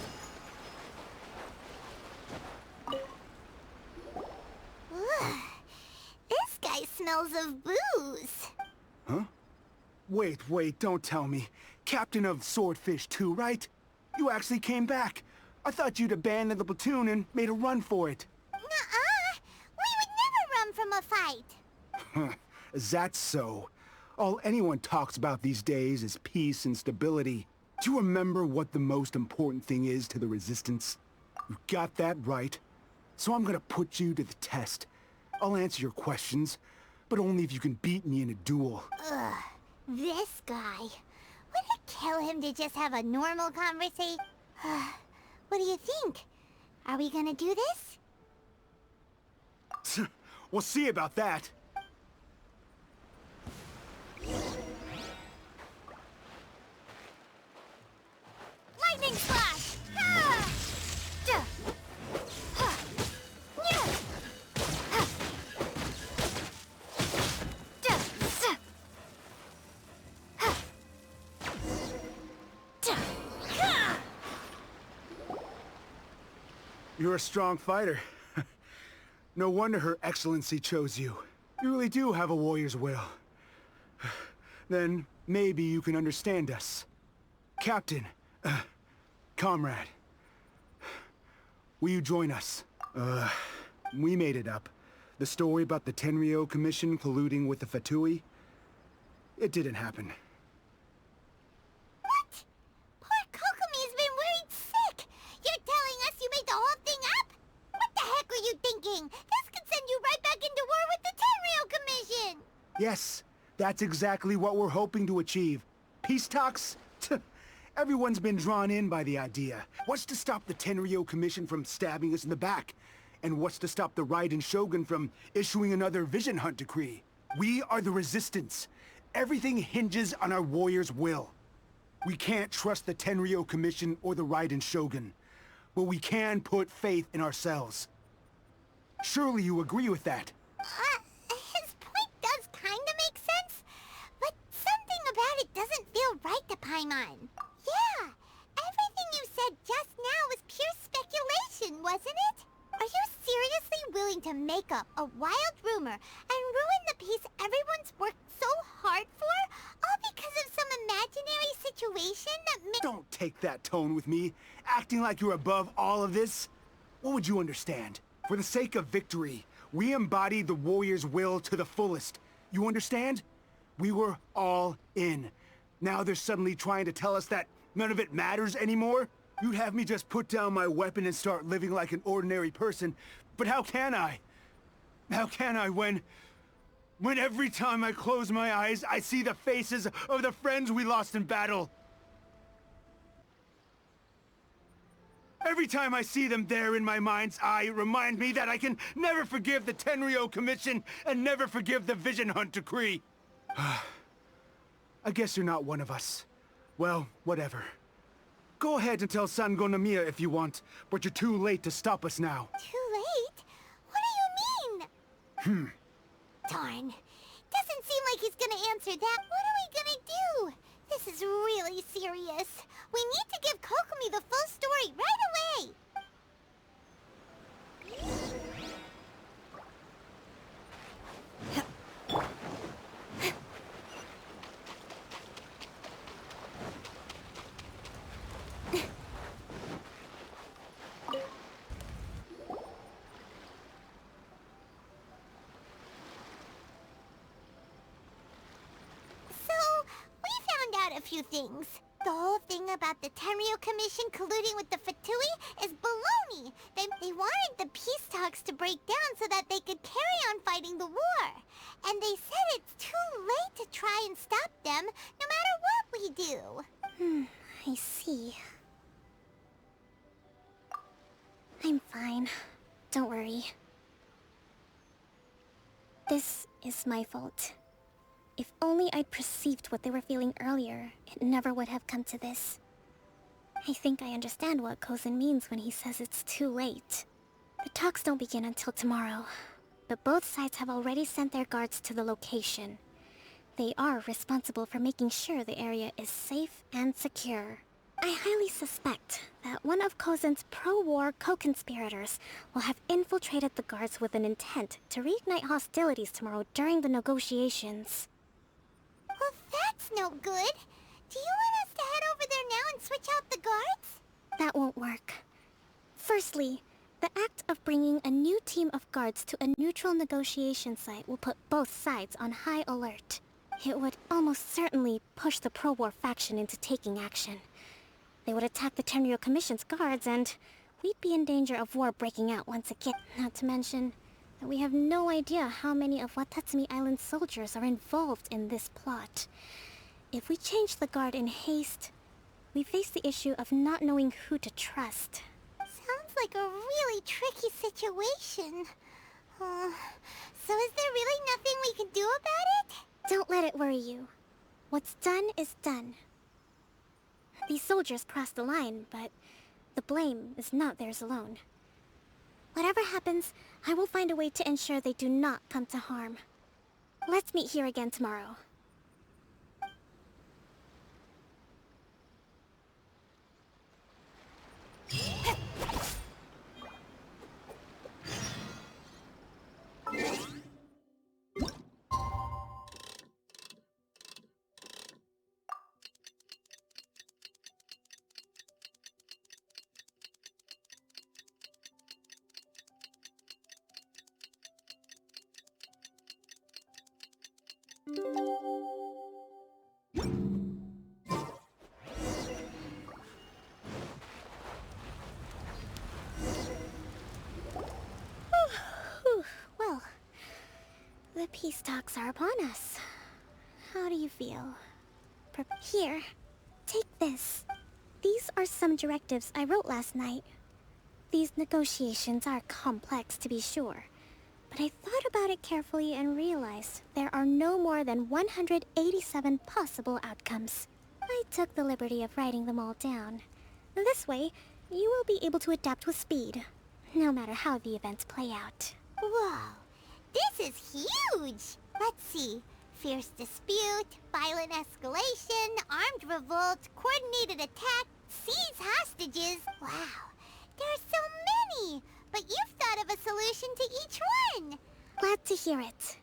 This guy smells of booze. Huh? Wait, don't tell me. Captain of Swordfish 2, right? You actually came back. I thought you'd abandoned the platoon and made a run for it. Nuh-uh. We would never run from a fight. Is that so? All anyone talks about these days is peace and stability. Do you remember what the most important thing is to the Resistance? You got that right. So I'm gonna put you to the test. I'll answer your questions, but only if you can beat me in a duel. Ugh, this guy. Would it kill him to just have a normal conversation? What do you think? Are we gonna do this? We'll see about that. Lightning slash! Ah! Duh! Huh! Yeah! Huh! Duh! Suh! Huh! Duh! Huh! You're a strong fighter. No wonder Her Excellency chose you. You really do have a warrior's will. Then maybe you can understand us. Captain, comrade, will you join us? We made it up. The story about the Tenryou Commission colluding with the Fatui, it didn't happen. What? Poor Kokomi's been worried sick. You're telling us you made the whole thing up? What the heck were you thinking? This could send you right back into war with the Tenryou Commission. Yes, that's exactly what we're hoping to achieve. Peace talks? Everyone's been drawn in by the idea. What's to stop the Tenryou Commission from stabbing us in the back? And what's to stop the Raiden Shogun from issuing another Vision Hunt decree? We are the Resistance. Everything hinges on our warrior's will. We can't trust the Tenryou Commission or the Raiden Shogun, but we can put faith in ourselves. Surely you agree with that? His point does kinda make sense, but something about it doesn't feel right to Paimon. Yeah, everything you said just now was pure speculation, wasn't it? Are you seriously willing to make up a wild rumor and ruin the peace everyone's worked so hard for, all because of some imaginary situation that Don't take that tone with me, acting like you're above all of this. What would you understand? For the sake of victory, we embody the warrior's will to the fullest. You understand? We were all in. Now they're suddenly trying to tell us that none of it matters anymore? You'd have me just put down my weapon and start living like an ordinary person, but how can I? How can I when every time I close my eyes, I see the faces of the friends we lost in battle? Every time I see them there in my mind's eye, it reminds me that I can never forgive the Tenryo Commission and never forgive the Vision Hunt Decree. I guess you're not one of us. Well, whatever. Go ahead and tell Sangономи if you want, but you're too late to stop us now. Too late? What do you mean? Darn. Doesn't seem like he's gonna answer that. What are we gonna do? This is really serious. We need to give Kokomi the full story right away. A few things. The whole thing about the Tenryo Commission colluding with the Fatui is baloney. They wanted the peace talks to break down so that they could carry on fighting the war. And they said it's too late to try and stop them, no matter what we do. I see. I'm fine. Don't worry. This is my fault. If only I'd perceived what they were feeling earlier, it never would have come to this. I think I understand what Kozen means when he says it's too late. The talks don't begin until tomorrow, but both sides have already sent their guards to the location. They are responsible for making sure the area is safe and secure. I highly suspect that one of Kozen's pro-war co-conspirators will have infiltrated the guards with an intent to reignite hostilities tomorrow during the negotiations. Well, that's no good. Do you want us to head over there now and switch out the guards? That won't work. Firstly, the act of bringing a new team of guards to a neutral negotiation site will put both sides on high alert. It would almost certainly push the pro-war faction into taking action. They would attack the Tenryo Commission's guards, and we'd be in danger of war breaking out once again. Not to mention that we have no idea how many of Watatsumi Island's soldiers are involved in this plot. If we change the guard in haste, we face the issue of not knowing who to trust. Sounds like a really tricky situation. So is there really nothing we can do about it? Don't let it worry you. What's done is done. These soldiers crossed the line, but the blame is not theirs alone. Whatever happens, I will find a way to ensure they do not come to harm. Let's meet here again tomorrow. Well, the peace talks are upon us. How do you feel? Here, take this. These are some directives I wrote last night. These negotiations are complex, to be sure, but I thought about it carefully and realized there are no more than 187 possible outcomes. I took the liberty of writing them all down. This way, you will be able to adapt with speed, no matter how the events play out. Whoa, this is huge! Let's see. Fierce dispute, violent escalation, armed revolt, coordinated attack, seize hostages. Wow, there are so many! But you've thought of a solution to each one! Glad to hear it.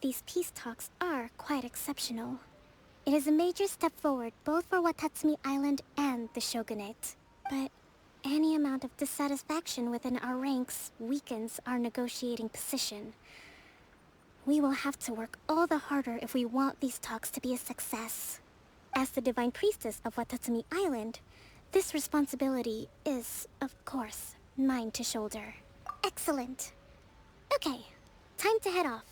These peace talks are quite exceptional. It is a major step forward both for Watatsumi Island and the Shogunate. But any amount of dissatisfaction within our ranks weakens our negotiating position. We will have to work all the harder if we want these talks to be a success. As the Divine Priestess of Watatsumi Island, this responsibility is, of course, mine to shoulder. Excellent. Okay, time to head off.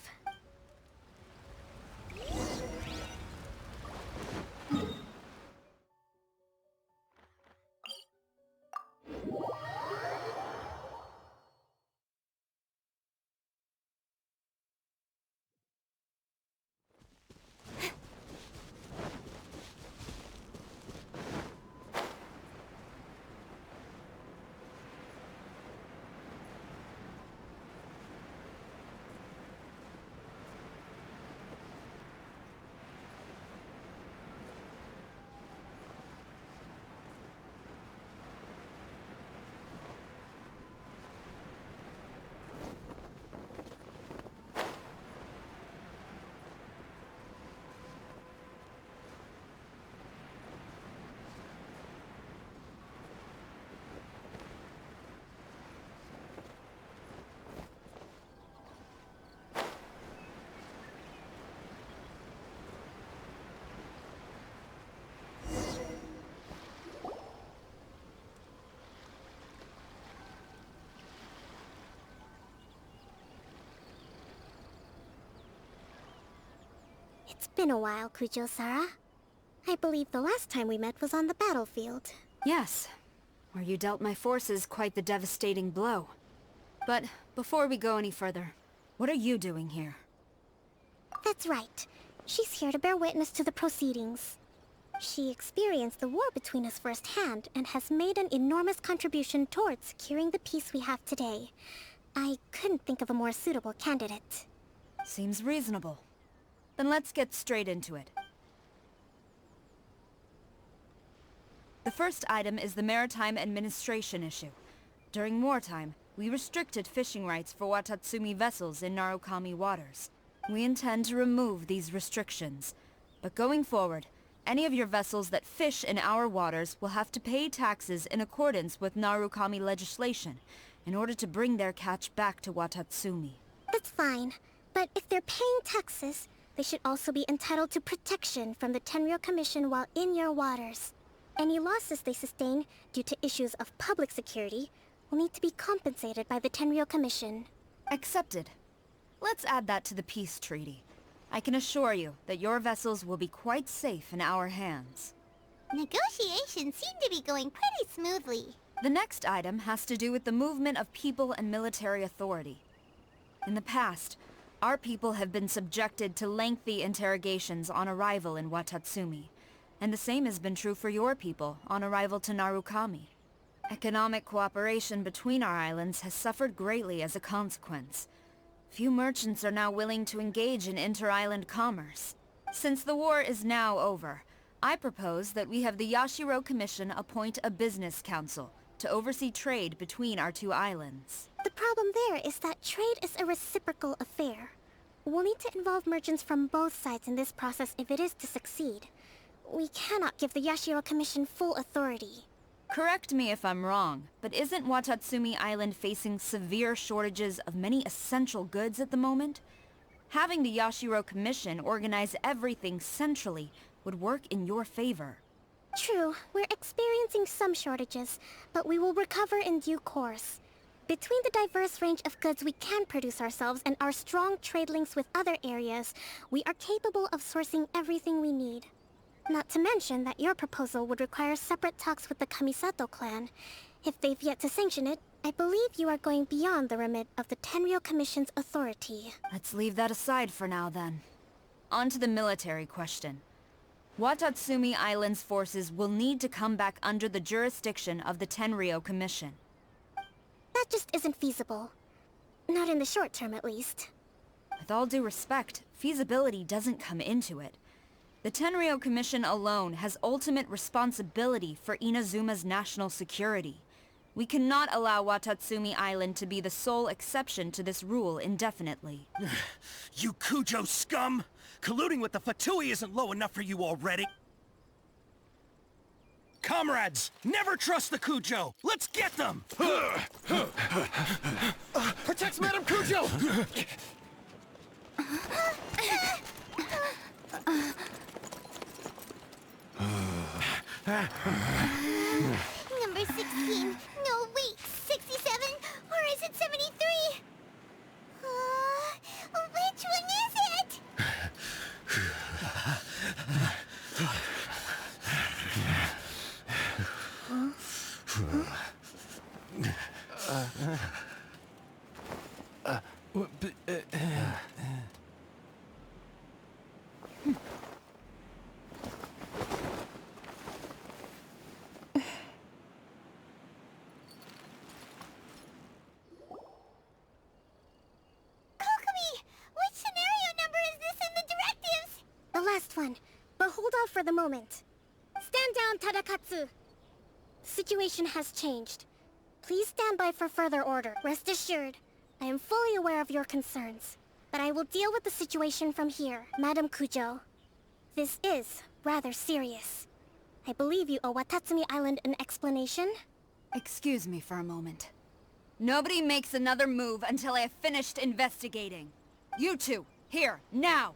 It's been a while, Kujo-Sara. I believe the last time we met was on the battlefield. Yes, where you dealt my forces quite the devastating blow. But before we go any further, what are you doing here? That's right. She's here to bear witness to the proceedings. She experienced the war between us firsthand and has made an enormous contribution towards securing the peace we have today. I couldn't think of a more suitable candidate. Seems reasonable. Then let's get straight into it. The first item is the maritime administration issue. During wartime, we restricted fishing rights for Watatsumi vessels in Narukami waters. We intend to remove these restrictions. But going forward, any of your vessels that fish in our waters will have to pay taxes in accordance with Narukami legislation in order to bring their catch back to Watatsumi. That's fine, but if they're paying taxes, they should also be entitled to protection from the Tenryou Commission while in your waters. Any losses they sustain due to issues of public security will need to be compensated by the Tenryou Commission. Accepted. Let's add that to the peace treaty. I can assure you that your vessels will be quite safe in our hands. Negotiations seem to be going pretty smoothly. The next item has to do with the movement of people and military authority. In the past, our people have been subjected to lengthy interrogations on arrival in Watatsumi, and the same has been true for your people on arrival to Narukami. Economic cooperation between our islands has suffered greatly as a consequence. Few merchants are now willing to engage in inter-island commerce. Since the war is now over, I propose that we have the Yashiro Commission appoint a business council to oversee trade between our two islands. The problem there is that trade is a reciprocal affair. We'll need to involve merchants from both sides in this process if it is to succeed. We cannot give the Yashiro Commission full authority. Correct me if I'm wrong, but isn't Watatsumi Island facing severe shortages of many essential goods at the moment? Having the Yashiro Commission organize everything centrally would work in your favor. True, we're experiencing some shortages, but we will recover in due course. Between the diverse range of goods we can produce ourselves and our strong trade links with other areas, we are capable of sourcing everything we need. Not to mention that your proposal would require separate talks with the Kamisato clan. If they've yet to sanction it, I believe you are going beyond the remit of the Tenryou Commission's authority. Let's leave that aside for now then. On to the military question. Watatsumi Island's forces will need to come back under the jurisdiction of the Tenryou Commission. That just isn't feasible. Not in the short term, at least. With all due respect, feasibility doesn't come into it. The Tenryou Commission alone has ultimate responsibility for Inazuma's national security. We cannot allow Watatsumi Island to be the sole exception to this rule indefinitely. You Kujo scum! Colluding with the Fatui isn't low enough for you already. Comrades, never trust the Kujo! Let's get them! Protect Madame Kujo! Number 16. No, wait. 67? Or is it 73? Which one is it? The last one, but hold off for the moment. Stand down, Tadakatsu. The situation has changed. Please stand by for further order. Rest assured, I am fully aware of your concerns, but I will deal with the situation from here, Madam Kujo. This is rather serious. I believe you owe Watatsumi Island an explanation? Excuse me for a moment. Nobody makes another move until I have finished investigating. You two, here, now!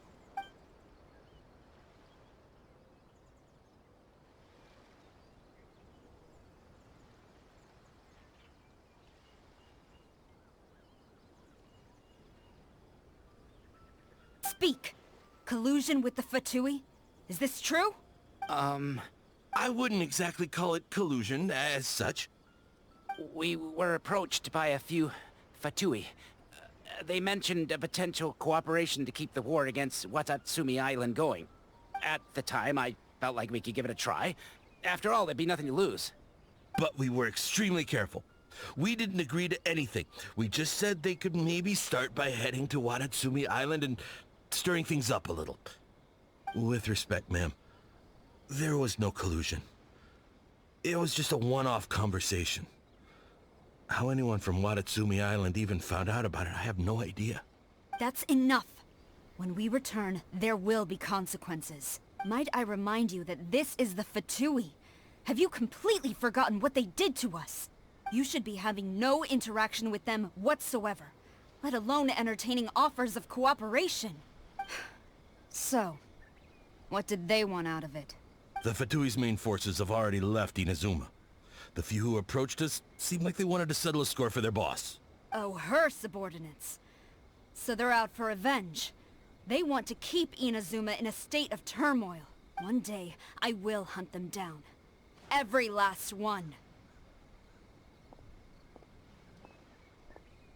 Speak! Collusion with the Fatui? Is this true? I wouldn't exactly call it collusion as such. We were approached by a few Fatui. They mentioned a potential cooperation to keep the war against Watatsumi Island going. At the time, I felt like we could give it a try. After all, there'd be nothing to lose. But we were extremely careful. We didn't agree to anything. We just said they could maybe start by heading to Watatsumi Island and stirring things up a little. With respect, ma'am, there was no collusion. It was just a one-off conversation. How anyone from Watatsumi Island even found out about it, I have no idea. That's enough. When we return, there will be consequences. Might I remind you that this is the Fatui? Have you completely forgotten what they did to us? You should be having no interaction with them whatsoever, let alone entertaining offers of cooperation. So, what did they want out of it? The Fatui's main forces have already left Inazuma. The few who approached us seemed like they wanted to settle a score for their boss. Oh, her subordinates. So they're out for revenge. They want to keep Inazuma in a state of turmoil. One day, I will hunt them down. Every last one.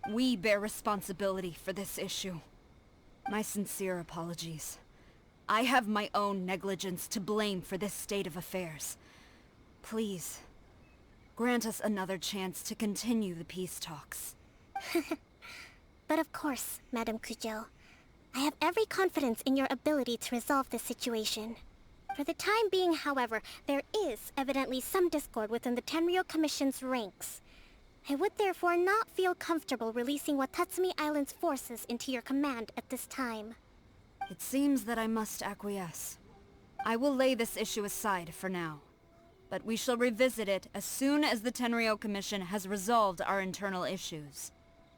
We bear responsibility for this issue. My sincere apologies. I have my own negligence to blame for this state of affairs. Please, grant us another chance to continue the peace talks. But of course, Madam Kujo. I have every confidence in your ability to resolve this situation. For the time being, however, there is evidently some discord within the Tenryou Commission's ranks. I would therefore not feel comfortable releasing Watatsumi Island's forces into your command at this time. It seems that I must acquiesce. I will lay this issue aside for now. But we shall revisit it as soon as the Tenryou Commission has resolved our internal issues.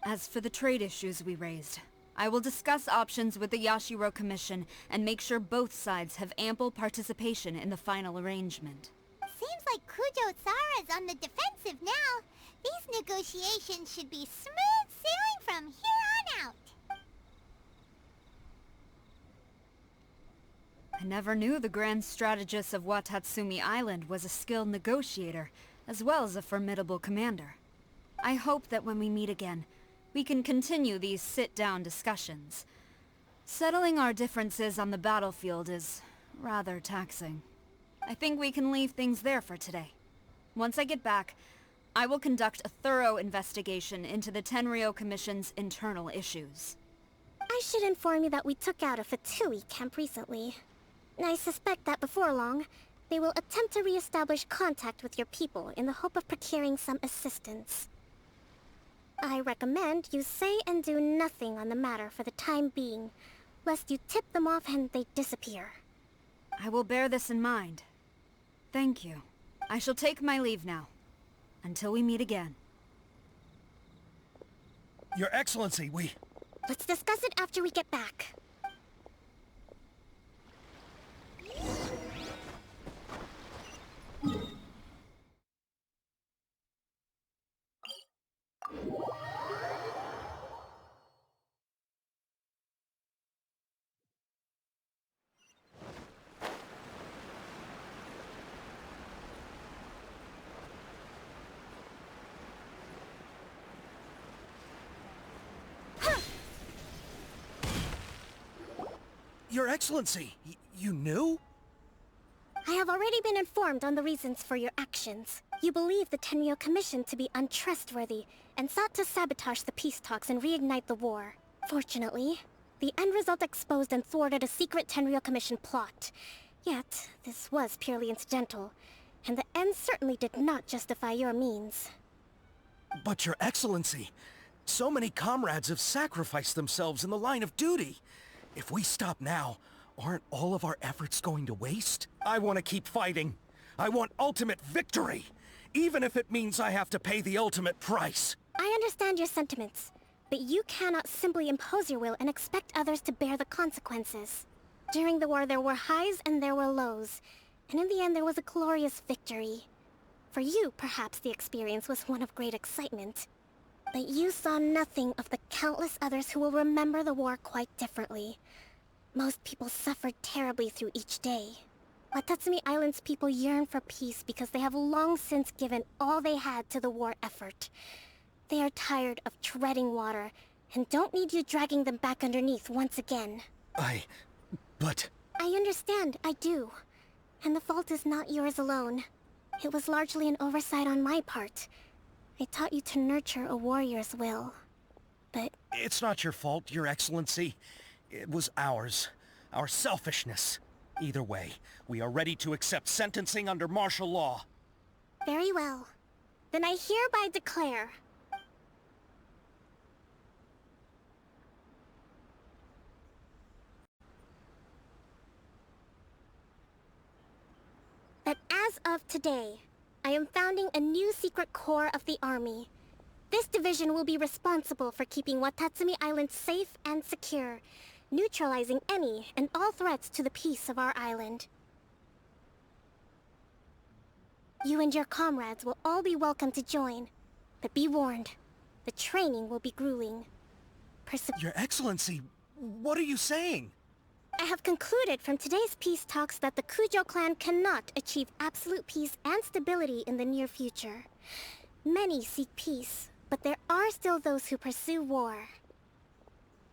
As for the trade issues we raised, I will discuss options with the Yashiro Commission and make sure both sides have ample participation in the final arrangement. Seems like Kujo-sara's on the defensive now. These negotiations should be smooth sailing from here on out. I never knew the grand strategist of Watatsumi Island was a skilled negotiator, as well as a formidable commander. I hope that when we meet again, we can continue these sit-down discussions. Settling our differences on the battlefield is rather taxing. I think we can leave things there for today. Once I get back, I will conduct a thorough investigation into the Tenryou Commission's internal issues. I should inform you that we took out a Fatui camp recently. I suspect that before long, they will attempt to re-establish contact with your people in the hope of procuring some assistance. I recommend you say and do nothing on the matter for the time being, lest you tip them off and they disappear. I will bear this in mind. Thank you. I shall take my leave now. Until we meet again. Your Excellency, we... Let's discuss it after we get back. Your Excellency, you knew? I have already been informed on the reasons for your actions. You believe the Tenryou Commission to be untrustworthy, and sought to sabotage the peace talks and reignite the war. Fortunately, the end result exposed and thwarted a secret Tenryou Commission plot. Yet, this was purely incidental, and the end certainly did not justify your means. But Your Excellency, so many comrades have sacrificed themselves in the line of duty. If we stop now, aren't all of our efforts going to waste? I want to keep fighting. I want ultimate victory, even if it means I have to pay the ultimate price. I understand your sentiments, but you cannot simply impose your will and expect others to bear the consequences. During the war there were highs and there were lows, and in the end there was a glorious victory. For you, perhaps the experience was one of great excitement. But you saw nothing of the countless others who will remember the war quite differently. Most people suffered terribly through each day. Watatsumi Island's people yearn for peace because they have long since given all they had to the war effort. They are tired of treading water, and don't need you dragging them back underneath once again. But... I understand, I do. And the fault is not yours alone. It was largely an oversight on my part. I taught you to nurture a warrior's will. But... It's not your fault, Your Excellency. It was ours. Our selfishness. Either way, we are ready to accept sentencing under martial law. Very well. Then I hereby declare... that as of today, I am founding a new secret corps of the army. This division will be responsible for keeping Watatsumi Island safe and secure, neutralizing any and all threats to the peace of our island. You and your comrades will all be welcome to join, but be warned, the training will be grueling. Your Excellency, what are you saying? I have concluded from today's peace talks that the Kujo clan cannot achieve absolute peace and stability in the near future. Many seek peace, but there are still those who pursue war.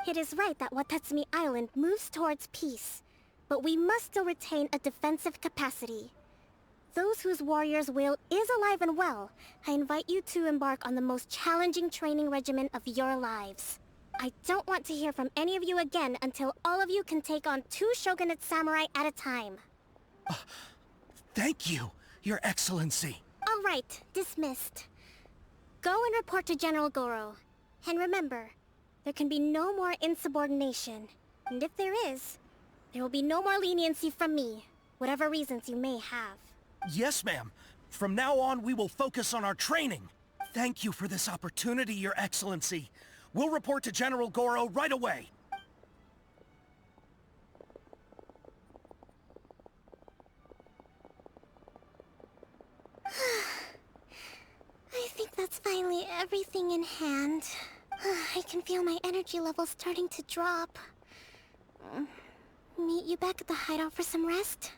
It is right that Watatsumi Island moves towards peace, but we must still retain a defensive capacity. Those whose warrior's will is alive and well, I invite you to embark on the most challenging training regimen of your lives. I don't want to hear from any of you again until all of you can take on 2 shogunate samurai at a time. Thank you, Your Excellency. All right, dismissed. Go and report to General Goro. And remember, there can be no more insubordination. And if there is, there will be no more leniency from me, whatever reasons you may have. Yes, ma'am. From now on, we will focus on our training. Thank you for this opportunity, Your Excellency. We'll report to General Goro right away. I think that's finally everything in hand. I can feel my energy levels starting to drop. Meet you back at the hideout for some rest?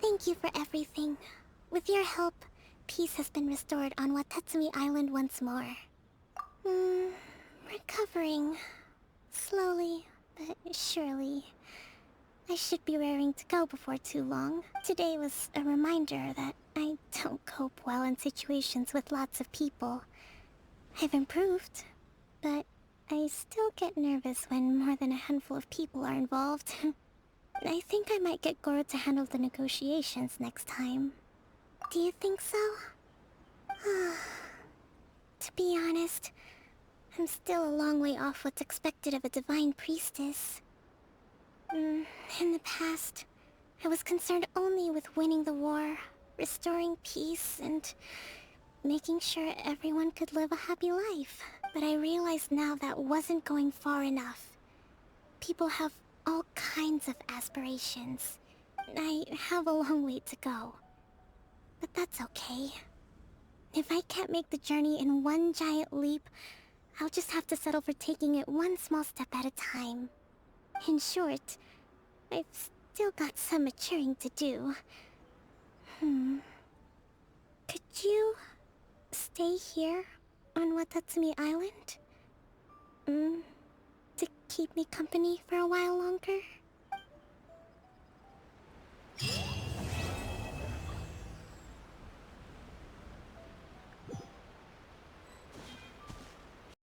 Thank you for everything. With your help, peace has been restored on Watatsumi Island once more. Recovering. Slowly, but surely. I should be raring to go before too long. Today was a reminder that I don't cope well in situations with lots of people. I've improved, but I still get nervous when more than a handful of people are involved. I think I might get Goro to handle the negotiations next time. Do you think so? To be honest, I'm still a long way off what's expected of a divine priestess. In the past, I was concerned only with winning the war, restoring peace, and making sure everyone could live a happy life. But I realize now that wasn't going far enough. People have all kinds of aspirations. I have a long way to go. But that's okay. If I can't make the journey in one giant leap, I'll just have to settle for taking it one small step at a time. In short, I've still got some maturing to do. Could you stay here on Watatsumi Island? To keep me company for a while longer?